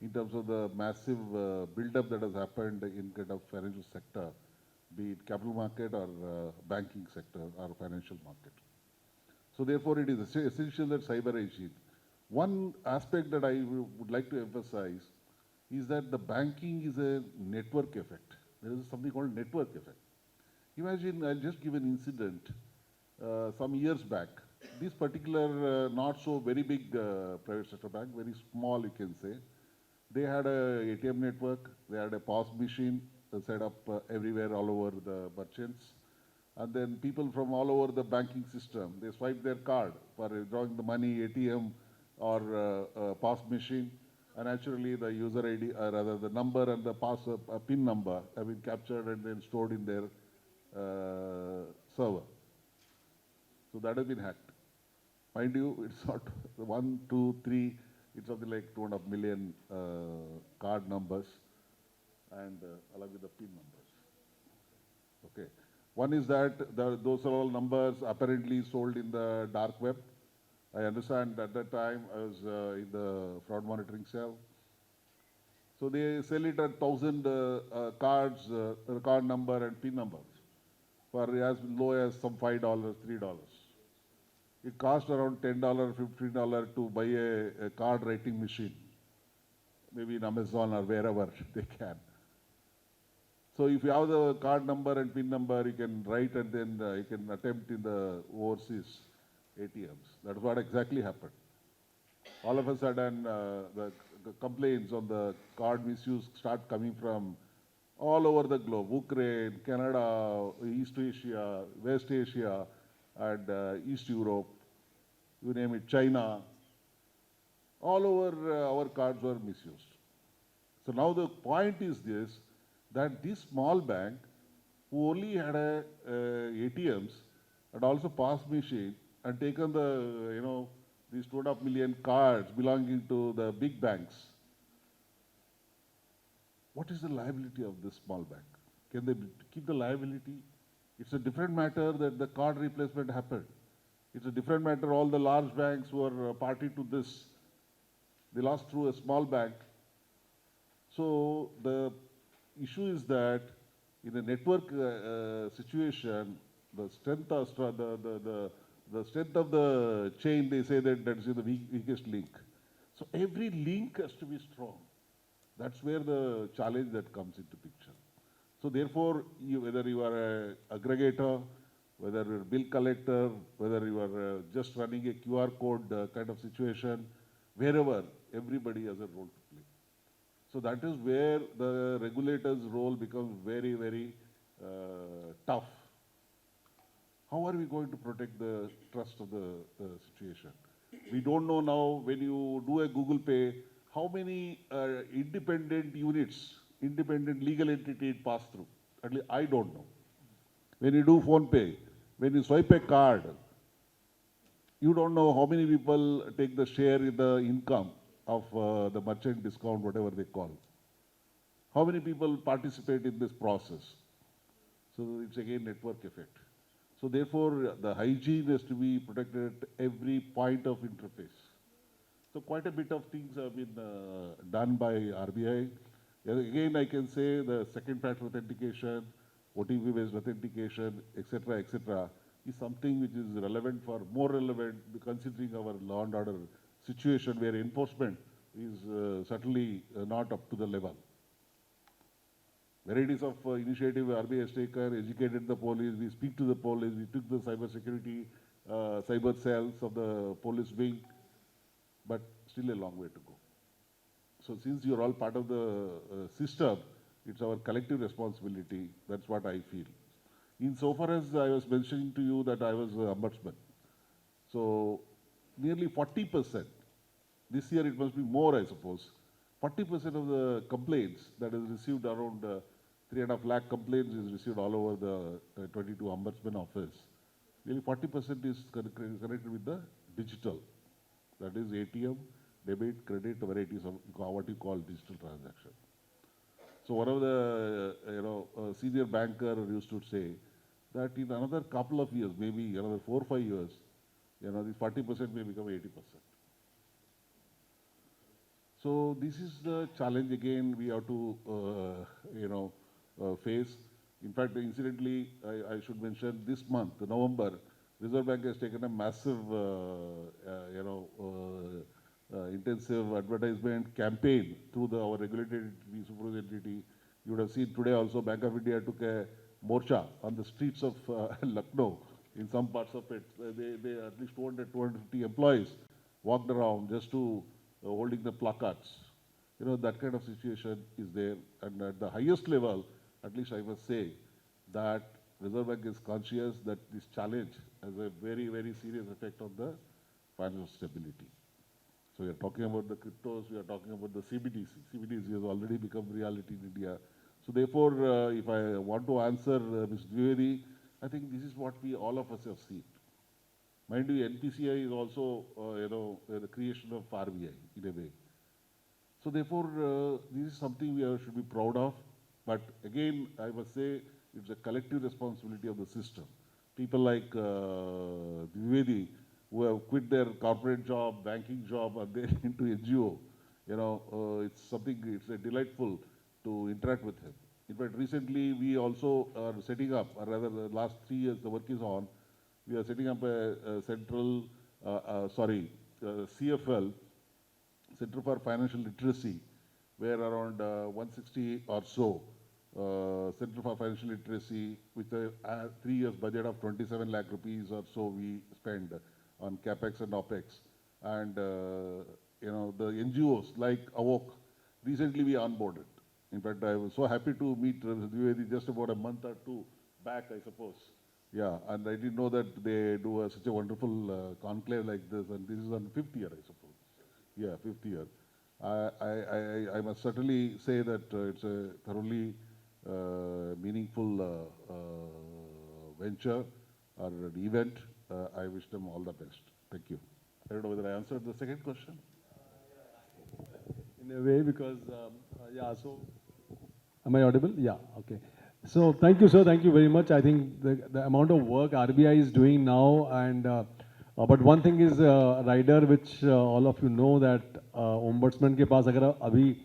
in terms of the massive build-up that has happened in kind of financial sector, be it capital market or banking sector or financial market. So therefore, it is essential that cyber hygiene. One aspect that I would like to emphasize is that the banking is a network effect. There is something called network effect. Imagine, I'll just give an incident. Some years back, This particular not so very big private sector bank, very small you can say, they had a ATM network, they had a POS machine set up everywhere all over the merchants. And then people from all over the banking system, they swipe their card for drawing the money, ATM or POS machine. And actually the user ID, or rather the number and the PIN number have been captured and then stored in their server. So that has been hacked. Mind you, it's not 1, 2, 3, it's something like 2.5 million card numbers and along with the PIN numbers. Okay. One is that those are all numbers apparently sold in the dark web. I understand at that time I was in the fraud monitoring cell. So they sell it at 1,000 cards, card number and PIN numbers for as low as some $5, $3. It costs around $10, $15 to buy a card writing machine, maybe in Amazon or wherever they can. So if you have the card number and PIN number, you can write and then you can attempt in the overseas ATMs. That's what exactly happened. All of a sudden, the complaints on the card misuse start coming from all over the globe: Ukraine, Canada, East Asia, West Asia, and East Europe, you name it, China. All over our cards were misused. So now the point is this, that this small bank, who only had ATMs and also POS machine and taken the, these 2.5 million cards belonging to the big banks, what is the liability of this small bank? Can they keep the liability? It's a different matter that the card replacement happened. It's a different matter all the large banks were party to this. They lost through a small bank. So the issue is that in a network situation, the strength of the strength of the chain, they say that is the weakest link. So every link has to be strong. That's where the challenge that comes into picture. So therefore, whether you are an aggregator, whether you're a bill collector, whether you are just running a QR code kind of situation, wherever, everybody has a role to play. So that is where the regulator's role becomes very, very tough. How are we going to protect the trust of the situation? We don't know now, when you do a Google Pay, how many independent units, independent legal entity it pass through. At least I don't know. When you do Phone Pay, when you swipe a card, you don't know how many people take the share in the income of the merchant discount, whatever they call. How many people participate in this process? So it's again network effect. So therefore, the hygiene has to be protected at every point of interface. So quite a bit of things have been done by RBI. Again, I can say the second factor authentication, OTP-based authentication, etc., is something which is relevant for, more relevant considering our law and order situation where enforcement is certainly not up to the level. Varieties of initiative RBI has taken, educated the police, we speak to the police, we took the cyber security, cyber cells of the police wing, but still a long way to go. So since you're all part of the system, it's our collective responsibility. That's what I feel. Insofar as I was mentioning to you that I was an ombudsman. So nearly 40%, this year it must be more, I suppose, 40% of the complaints that is received, around 3.5 lakh complaints is received all over the 22 ombudsman office. Nearly 40% is connected with the digital. That is ATM, debit, credit, varieties of what you call digital transaction. So one of the senior banker used to say that in another couple of years, maybe another 4 or 5 years, this 40% may become 80%. So this is the challenge again we have to face. In fact, incidentally, I should mention this month, November, Reserve Bank has taken a massive, intensive advertisement campaign through our regulated supervised entity. You would have seen today also Bank of India took a morcha on the streets of Lucknow In some parts of it, they at least 200, 250 employees walked around just to holding the placards. You know, that kind of situation is there. And at the highest level, at least I must say that Reserve Bank is conscious that this challenge has a very, very serious effect on the financial stability. So we are talking about the cryptos, we are talking about the CBDC. CBDC has already become reality in India. So therefore, if I want to answer Ms. Dwivedi, I think this is what we, all of us have seen. Mind you, NPCI is also, the creation of RBI in a way. So therefore, this is something we should be proud of. But again, I must say, it's a collective responsibility of the system. People like Dwivedi, who have quit their corporate job, banking job, and they're into NGO, it's something, it's delightful to interact with him. In fact, recently we also are setting up, or rather the last 3 years the work is on, we are setting up a central, CFL, Center for Financial Literacy, where around 160 or so, Center for Financial Literacy, with a 3 years budget of 27 lakh rupees or so we spend on CapEx and OpEx. And, the NGOs like AWOK, recently we onboarded. In fact, I was so happy to meet Dwivedi just about a month or two back, I suppose. Yeah, and I didn't know that they do such a wonderful conclave like this, and this is on 5th year, I suppose. Yeah, 5th year. I must certainly say that it's a thoroughly meaningful venture or an event. I wish them all the best. Thank you. I don't know whether I answered the second question. In a way, because, so, am I audible? Yeah, okay. So, thank you, sir. Thank you very much. I think the amount of work RBI is doing now, and but one thing is, rider, which all of you know that ombudsman के पास अगर अभी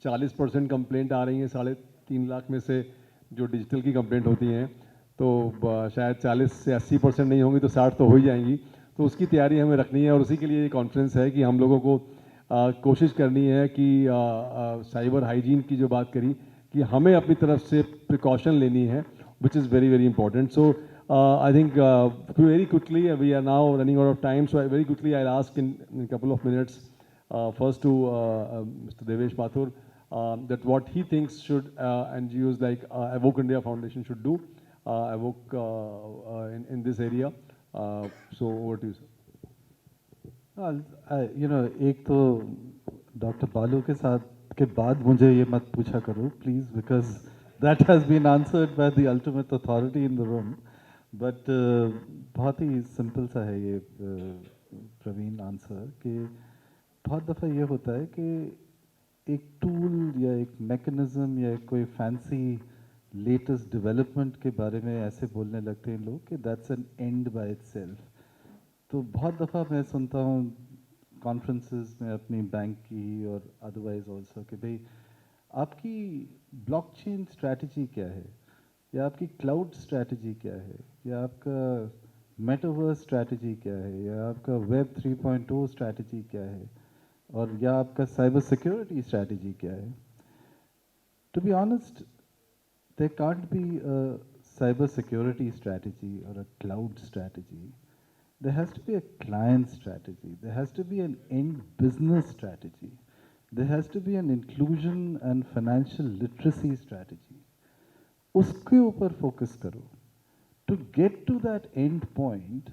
40% complaint आ रही हैं 3.5 लाख में से जो digital की complaint होती हैं, तो शायद 40 से 80% नहीं होंगी तो 60 तो हो ही जाएंगी. तो उसकी तैयारी हमें रखनी है, और उसी के लिए ये कॉन्फ्रेंस है कि हम लोगों को कोशिश करनी है कि साइबर हाइजीन की जो बात करी कि हमें अपनी तरफ से प्रिकॉशन लेनी है, which is very, very important. So I think very quickly, we are now running out of time, so very quickly I'll ask in a couple of minutes first to Mr. Devesh Mathur that what he thinks should NGOs like Evoke India Foundation should do, Evoke in this area. So over to you, sir. एक तो doctor बालू के बाद मुझे ये मत पूछा करो please, because that has been answered by the ultimate authority in the room. But बहुत ही सिंपल सा है ये प्रवीण आंसर, कि बहुत दफ़ा ये होता है कि एक टूल या एक मैकेनिज़्म या कोई फैंसी लेटेस्ट डेवलपमेंट के बारे में ऐसे बोलने लगते हैं लोग कि that's an and by itself. तो बहुत दफ़ा मैं सुनता हूँ कॉन्फ्रेंसेस में अपनी बैंक की और अदरवाइज ऑल्सो कि भाई आपकी ब्लॉकचेन स्ट्रैटेजी क्या है, या आपकी क्लाउड स्ट्रैटेजी क्या है, या आपका मेटावर्स स्ट्रैटेजी क्या है, या आपका वेब 3.0 स्ट्रैटेजी क्या है, और या आपका साइबर सिक्योरिटी स्ट्रैटेजी क्या है. To be honest, there can't be a cyber security strategy और a cloud strategy. There has to be a client strategy. There has to be an end business strategy. There has to be an inclusion and financial literacy strategy. उसके ऊपर focus करो. To get to that end point,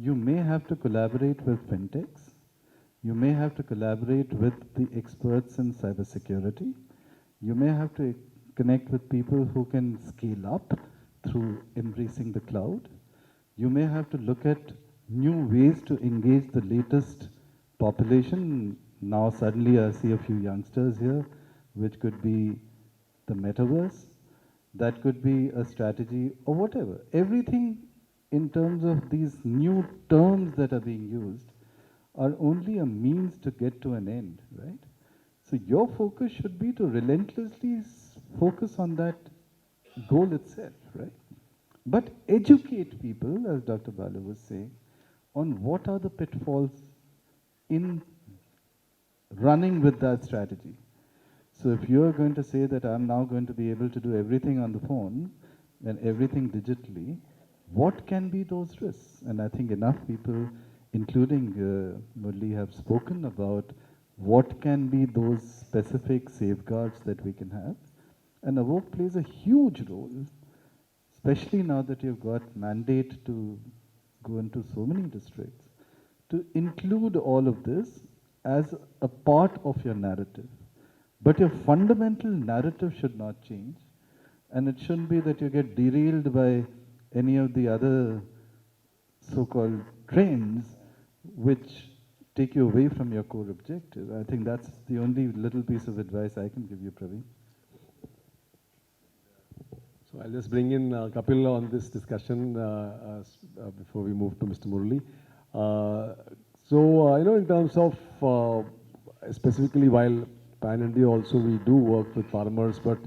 you may have to collaborate with fintechs. You may have to collaborate with the experts in cybersecurity. You may have to connect with people who can scale up through embracing the cloud. You may have to look at new ways to engage the latest population. Now suddenly I see a few youngsters here, which could be the metaverse. That could be a strategy or whatever. Everything in terms of these new terms that are being used are only a means to get to an end, right? So your focus should be to relentlessly focus on that goal itself, right? But educate people, as Dr. Balu was saying, on what are the pitfalls in running with that strategy. So if you are going to say that I'm now going to be able to do everything on the phone and everything digitally, what can be those risks? And I think enough people, including Murli, have spoken about what can be those specific safeguards that we can have. And Avok plays a huge role, especially now that you've got mandate to go into so many districts, to include all of this as a part of your narrative. But your fundamental narrative should not change, and it shouldn't be that you get derailed by any of the other so-called trends which take you away from your core objective. I think that's the only little piece of advice I can give you, Praveen. So I'll just bring in Kapil on this discussion before we move to Mr. Murali. In terms of specifically while Pan India also we do work with farmers, but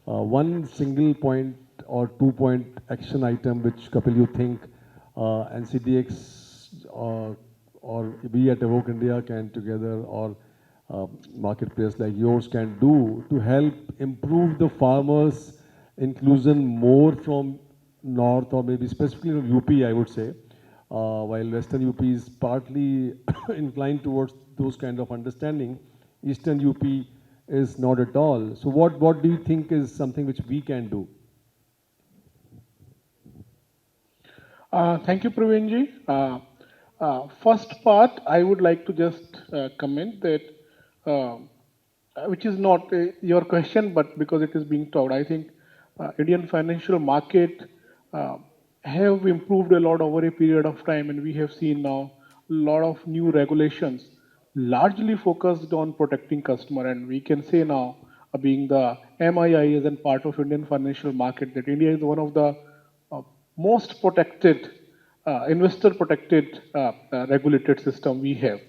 one single point or 2-point action item which Kapil you think NCDX or we at Evoke India can together or marketplace like yours can do to help improve the farmers' inclusion more from north or maybe specifically from UP, I would say, while Western UP is partly inclined towards those kind of understanding, Eastern UP is not at all. So what do you think is something which we can do? Thank you, Praveenji. First part, I would like to just comment that, which is not your question, but because it is being talked, I think Indian financial market have improved a lot over a period of time, and we have seen now a lot of new regulations, largely focused on protecting customer. And we can say now, being the MII as a part of Indian financial market, that India is one of the most protected, investor protected regulated system we have.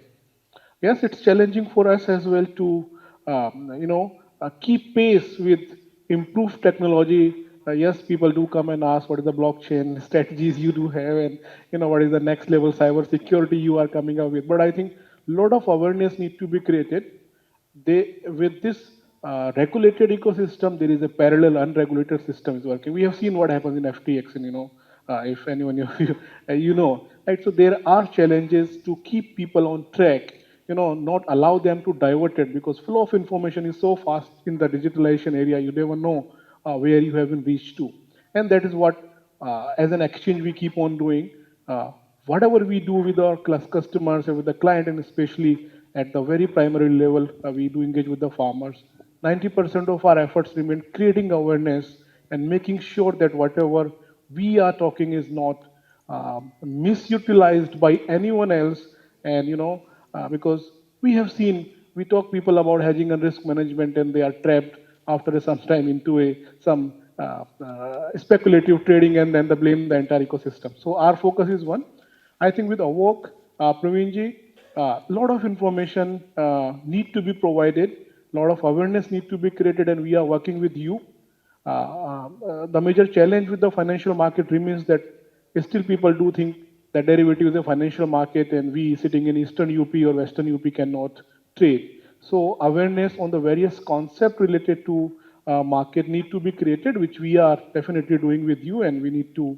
Yes, it's challenging for us as well to, keep pace with improved technology. Yes, people do come and ask what is the blockchain strategies you do have, and what is the next level cyber security you are coming up with. But I think a lot of awareness need to be created. With this regulated ecosystem, there is a parallel unregulated system is working. We have seen what happens in FTX, and if anyone of you, right? So there are challenges to keep people on track, not allow them to divert it, because flow of information is so fast in the digitalization area, you never know where you have been reached to. And that is what, as an exchange, we keep on doing. Whatever we do with our customers and with the client, and especially at the very primary level, we do engage with the farmers. 90% of our efforts remain creating awareness and making sure that whatever we are talking is not misutilized by anyone else. And because we have seen, we talk people about hedging and risk management, and they are trapped after some time into some speculative trading, and then they blame the entire ecosystem. So our focus is one. I think with Avok, Praveenji, a lot of information need to be provided, a lot of awareness need to be created, and we are working with you. The major challenge with the financial market remains that still people do think that derivative is a financial market, and we sitting in Eastern UP or Western UP cannot trade. So awareness on the various concepts related to market need to be created, which we are definitely doing with you, and we need to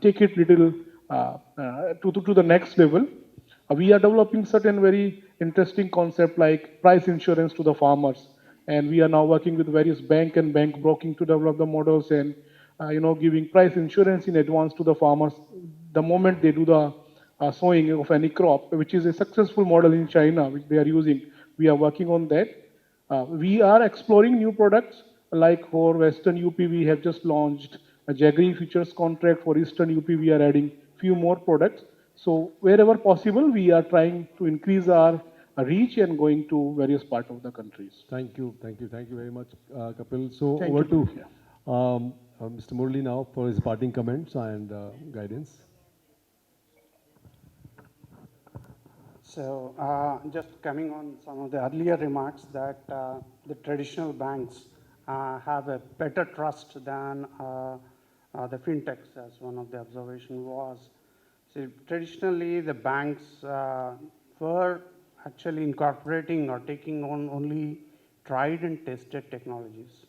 take it little to the next level. We are developing certain very interesting concept like price insurance to the farmers, and we are now working with various bank and bank broking to develop the models, and giving price insurance in advance to the farmers the moment they do the sowing of any crop, which is a successful model in China, which they are using. We are working on that. We are exploring new products, like for Western UP, we have just launched a Agri futures contract. For Eastern UP, we are adding few more products. So wherever possible, we are trying to increase our reach and going to various parts of the countries. Thank you very much, Kapil. So Thank over you. to Mr. Murali now for his parting comments and guidance. So just coming on some of the earlier remarks that the traditional banks have a better trust than the fintechs, as one of the observation was. So traditionally, the banks were actually incorporating or taking on only tried and tested technologies.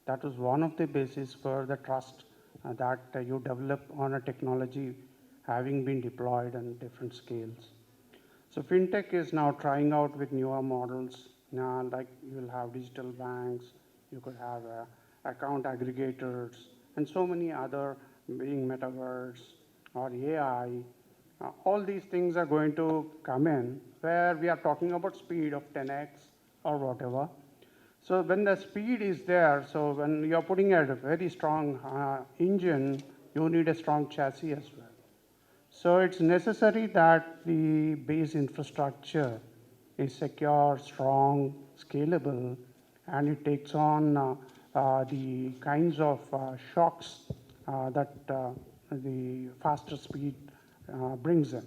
That was one of the basis for the trust that you develop on a technology having been deployed on different scales. So fintech is now trying out with newer models. Now, like you will have digital banks, you could have account aggregators, and so many other, being metaverse or AI. All these things are going to come in where we are talking about speed of 10x or whatever. So when the speed is there, so when you're putting a very strong engine, you need a strong chassis as well. So it's necessary that the base infrastructure is secure, strong, scalable, and it takes on the kinds of shocks that the faster speed brings in.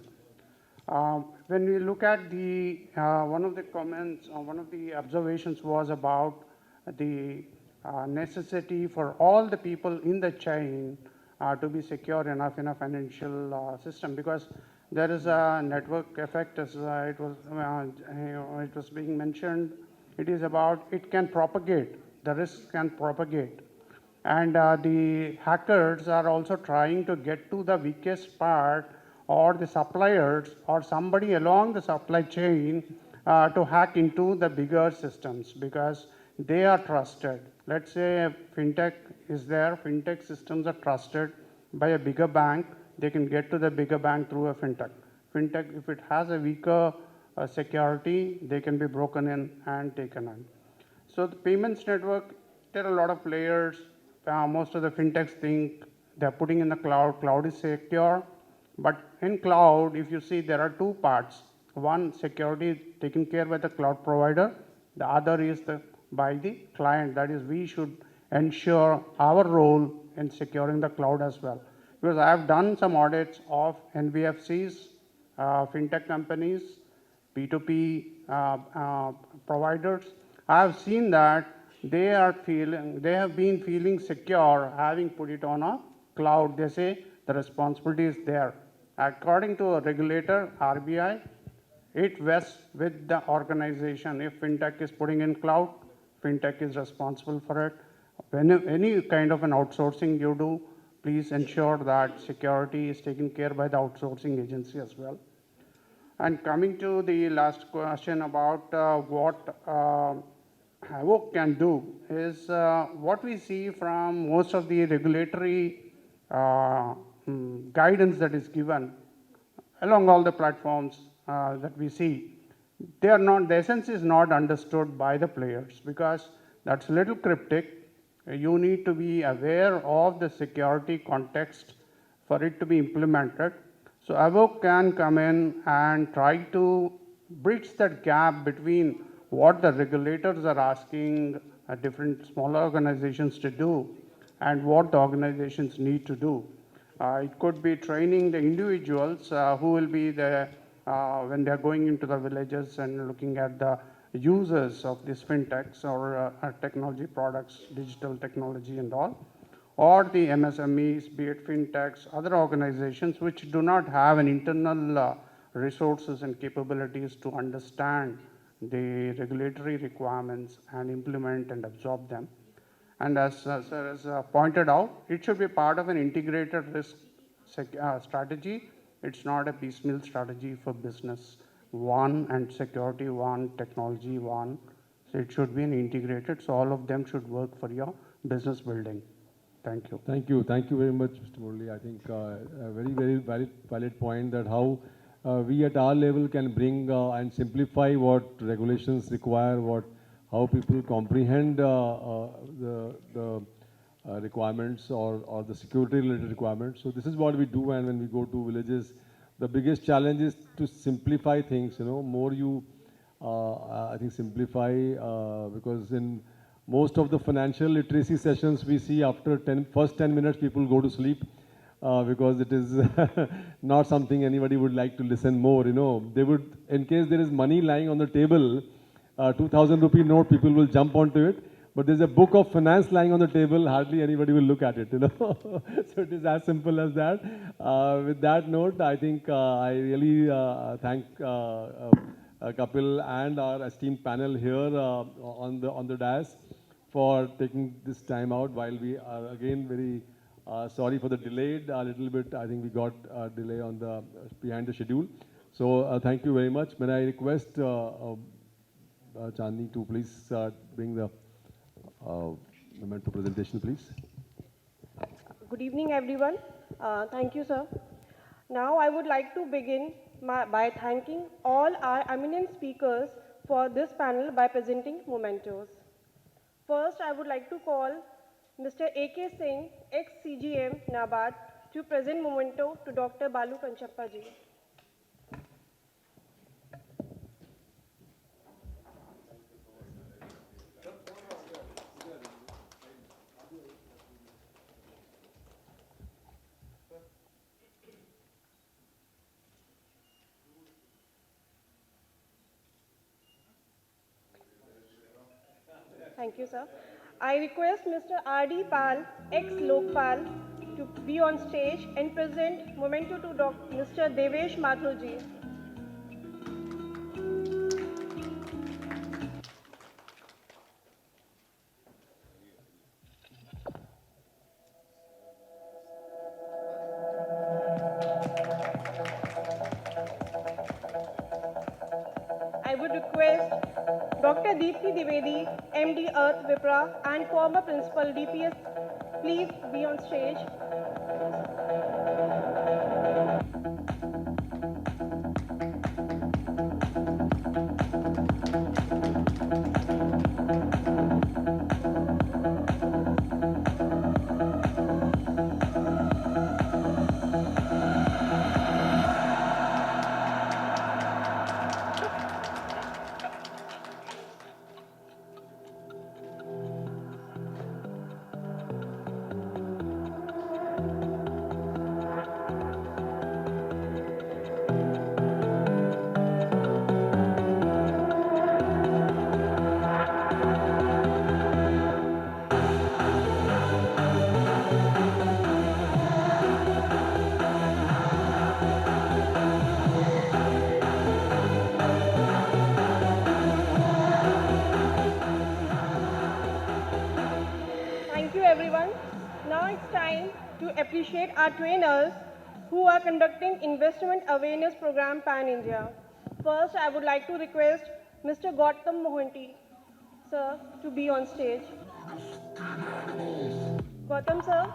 When we look at the, one of the comments, one of the observations was about the necessity for all the people in the chain to be secure enough in a financial system, because there is a network effect, as it was being mentioned. It is about, it can propagate, the risk can propagate. And the hackers are also trying to get to the weakest part, or the suppliers or somebody along the supply chain to hack into the bigger systems, because they are trusted. Let's say fintech is there, fintech systems are trusted by a bigger bank. They can get to the bigger bank through a fintech. Fintech, if it has a weaker security, they can be broken in and taken in. So the payments network, there are a lot of players. Most of the fintechs think they're putting in the cloud. Cloud is secure. But in cloud, if you see, there are two parts. One, security is taken care by the cloud provider. The other is by the client. That is, we should ensure our role in securing the cloud as well. Because I have done some audits of NBFCs, fintech companies, P2P providers. I have seen that they have been feeling secure having put it on a cloud. They say the responsibility is there. According to a regulator, RBI, it vests with the organization. If fintech is putting in cloud, fintech is responsible for it. When any kind of an outsourcing you do, please ensure that security is taken care by the outsourcing agency as well. And coming to the last question about what Avoc can do is what we see from most of the regulatory guidance that is given along all the platforms that we see. They are not, the essence is not understood by the players, because that's a little cryptic. You need to be aware of the security context for it to be implemented. So Avoc can come in and try to bridge that gap between what the regulators are asking different smaller organizations to do and what the organizations need to do. It could be training the individuals who will be the, when they are going into the villages and looking at the users of these fintechs or technology products, digital technology and all, or the MSMEs, be it fintechs, other organizations which do not have an internal resources and capabilities to understand the regulatory requirements and implement and absorb them. And as sir has pointed out, it should be part of an integrated risk strategy. It's not a piecemeal strategy for business one and security one, technology one. So it should be an integrated, so all of them should work for your business building. Thank you. Thank you. Thank you very much, Mr. Murali. I think a very valid point that how we at our level can bring and simplify what regulations require, how people comprehend the requirements or the security related requirements. So this is what we do, and when we go to villages, the biggest challenge is to simplify things. More you, I think, simplify because in most of the financial literacy sessions we see after first 10 minutes people go to sleep because it is not something anybody would like to listen more. They would, in case there is money lying on the table, 2,000 rupee note, people will jump onto it. But there's a book of finance lying on the table, hardly anybody will look at it, So it is as simple as that. With that note, I think I really thank Kapil and our esteemed panel here on the dais for taking this time out while we are again very Sorry for the delayed a little bit. I think we got a delay on the behind the schedule. So thank you very much. May I request Chandni to please bring the memento presentation, please. Good evening, everyone. Thank you, sir. Now, I would like to begin by thanking all our eminent speakers for this panel by presenting mementos. First, I would like to call Mr. A.K. Singh, ex-CGM, NABARD, to present memento to Dr. Balu Kanchappa ji. Thank you, sir. I request Mr. R.D. Pal, ex-Lokpal, to be on stage and present memento to Mr. Devesh Mathur ji. I would request Dr. Deepthi Dwivedi, MD Earth Vipra and former principal DPS, please be on stage. Thank you, everyone. Now it's time to appreciate our trainers who are conducting investment awareness program Pan India. First, I would like to request Mr. Gautam Mohanty, sir, to be on stage. Gautam, sir.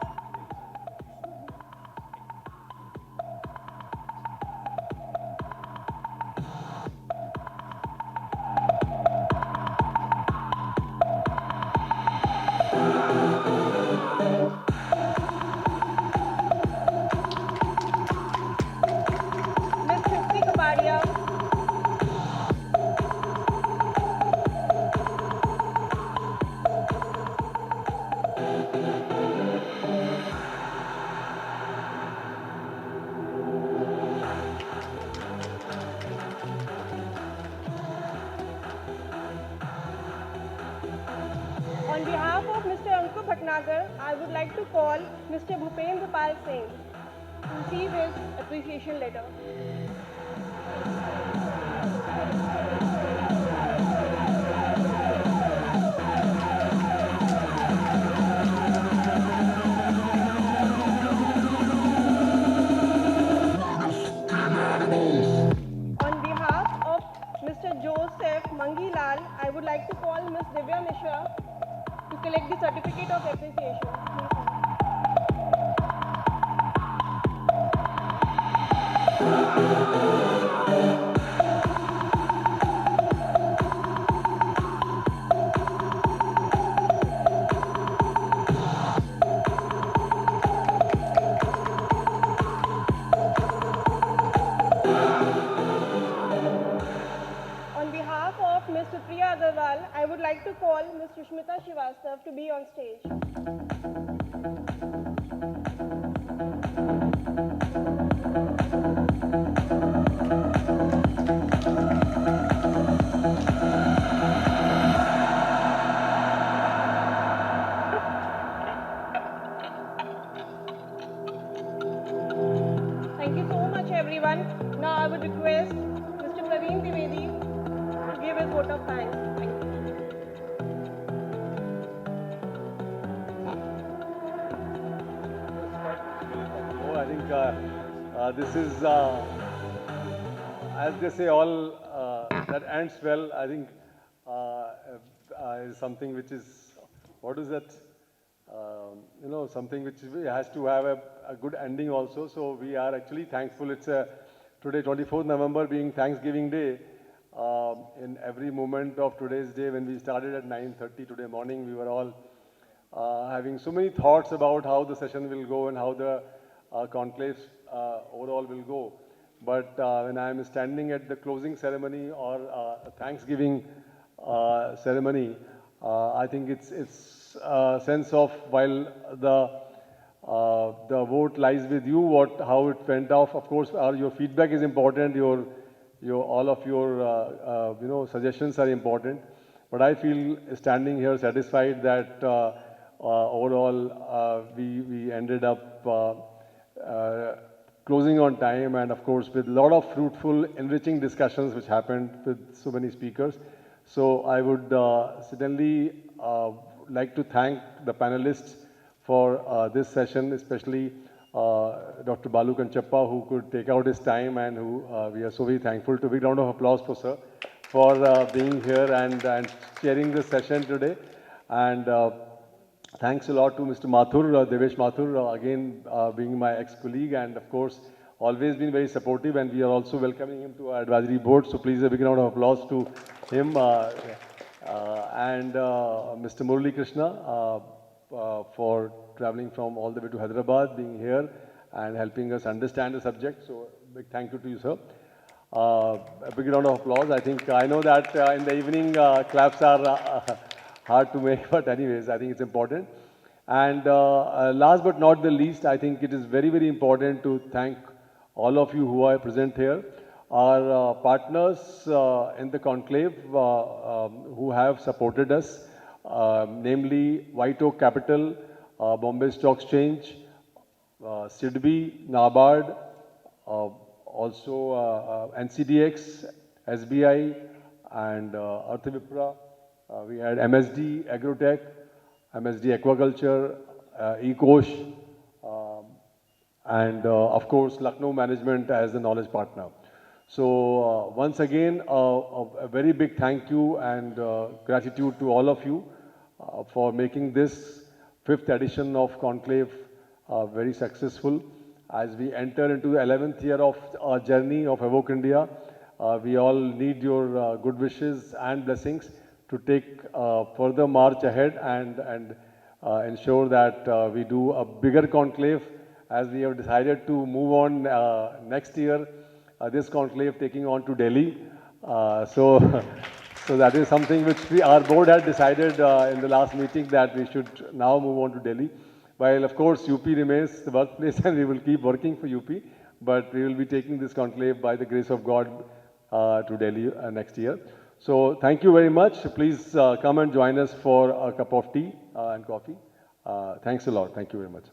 Ms. Tripti Kapadia. On behalf of Mr. Ankur Bhatnagar, I would like to call Mr. Bhupendra Pal Singh to receive his appreciation letter. On behalf of Mr. Joseph Mangilal, I would like to call Ms. Divya Mishra to collect the certificate of appreciation. Please, ma'am. On behalf of Ms. Supriya Agarwal, I would like to call Ms. Sushmita Srivastav to be on stage. Thank you so much, everyone. Now I would request Mr. Praveen Dwivedi to give his vote of thanks. Thank you. think this is, as they say, all that ends well. I think is something which is, what is that? Something which has to have a good ending also. So we are actually thankful. It's today, 24th November, being Thanksgiving Day. In every moment of today's day, when we started at 9:30 today morning, we were all having so many thoughts about how the session will go and how the conclave overall will go. But when I am standing at the closing ceremony or Thanksgiving ceremony, I think it's a sense of, while the vote lies with you, how it went off. Of course, your feedback is important. All of your suggestions are important. But I feel standing here satisfied that overall we ended up closing on time, and of course with a lot of fruitful, enriching discussions which happened with so many speakers. So I would certainly like to thank the panelists for this session, especially Dr. Balu Kanchappa, who could take out his time and who we are so very thankful to. Big round of applause for sir for being here and sharing this session today. And thanks a lot to Mr. Mathur, Devesh Mathur, again being my ex-colleague and of course always been very supportive, and we are also welcoming him to our advisory board. So please a big round of applause to him and Mr. Murali Krishna for traveling from all the way to Hyderabad, being here and helping us understand the subject. So big thank you to you, sir. A big round of applause. I know that in the evening claps are hard to make, but anyways, I think it's important. And last but not the least, I think it is very, very important to thank all of you who are present here. Our partners in the conclave who have supported us, namely White Oak Capital, Bombay Stock Exchange, SIDBI, NABARD, also NCDX, SBI, and Arthavipra. We had MSD, Agri-tech, MSD Aquaculture, Ecosh, and of course Lucknow Management as the knowledge partner. So once again, a very big thank you and gratitude to all of you for making this 5th edition of Conclave very successful. As we enter into the 11th year of our journey of Evoke India, we all need your good wishes and blessings to take further march ahead and ensure that we do a bigger conclave, as we have decided to move on next year, this conclave taking on to Delhi. So that is something which our board had decided in the last meeting, that we should now move on to Delhi. While of course UP remains the birthplace and we will keep working for UP, but we will be taking this conclave by the grace of God to Delhi next year. So thank you very much. Please come and join us for a cup of tea and coffee. Thanks a lot. Thank you very much.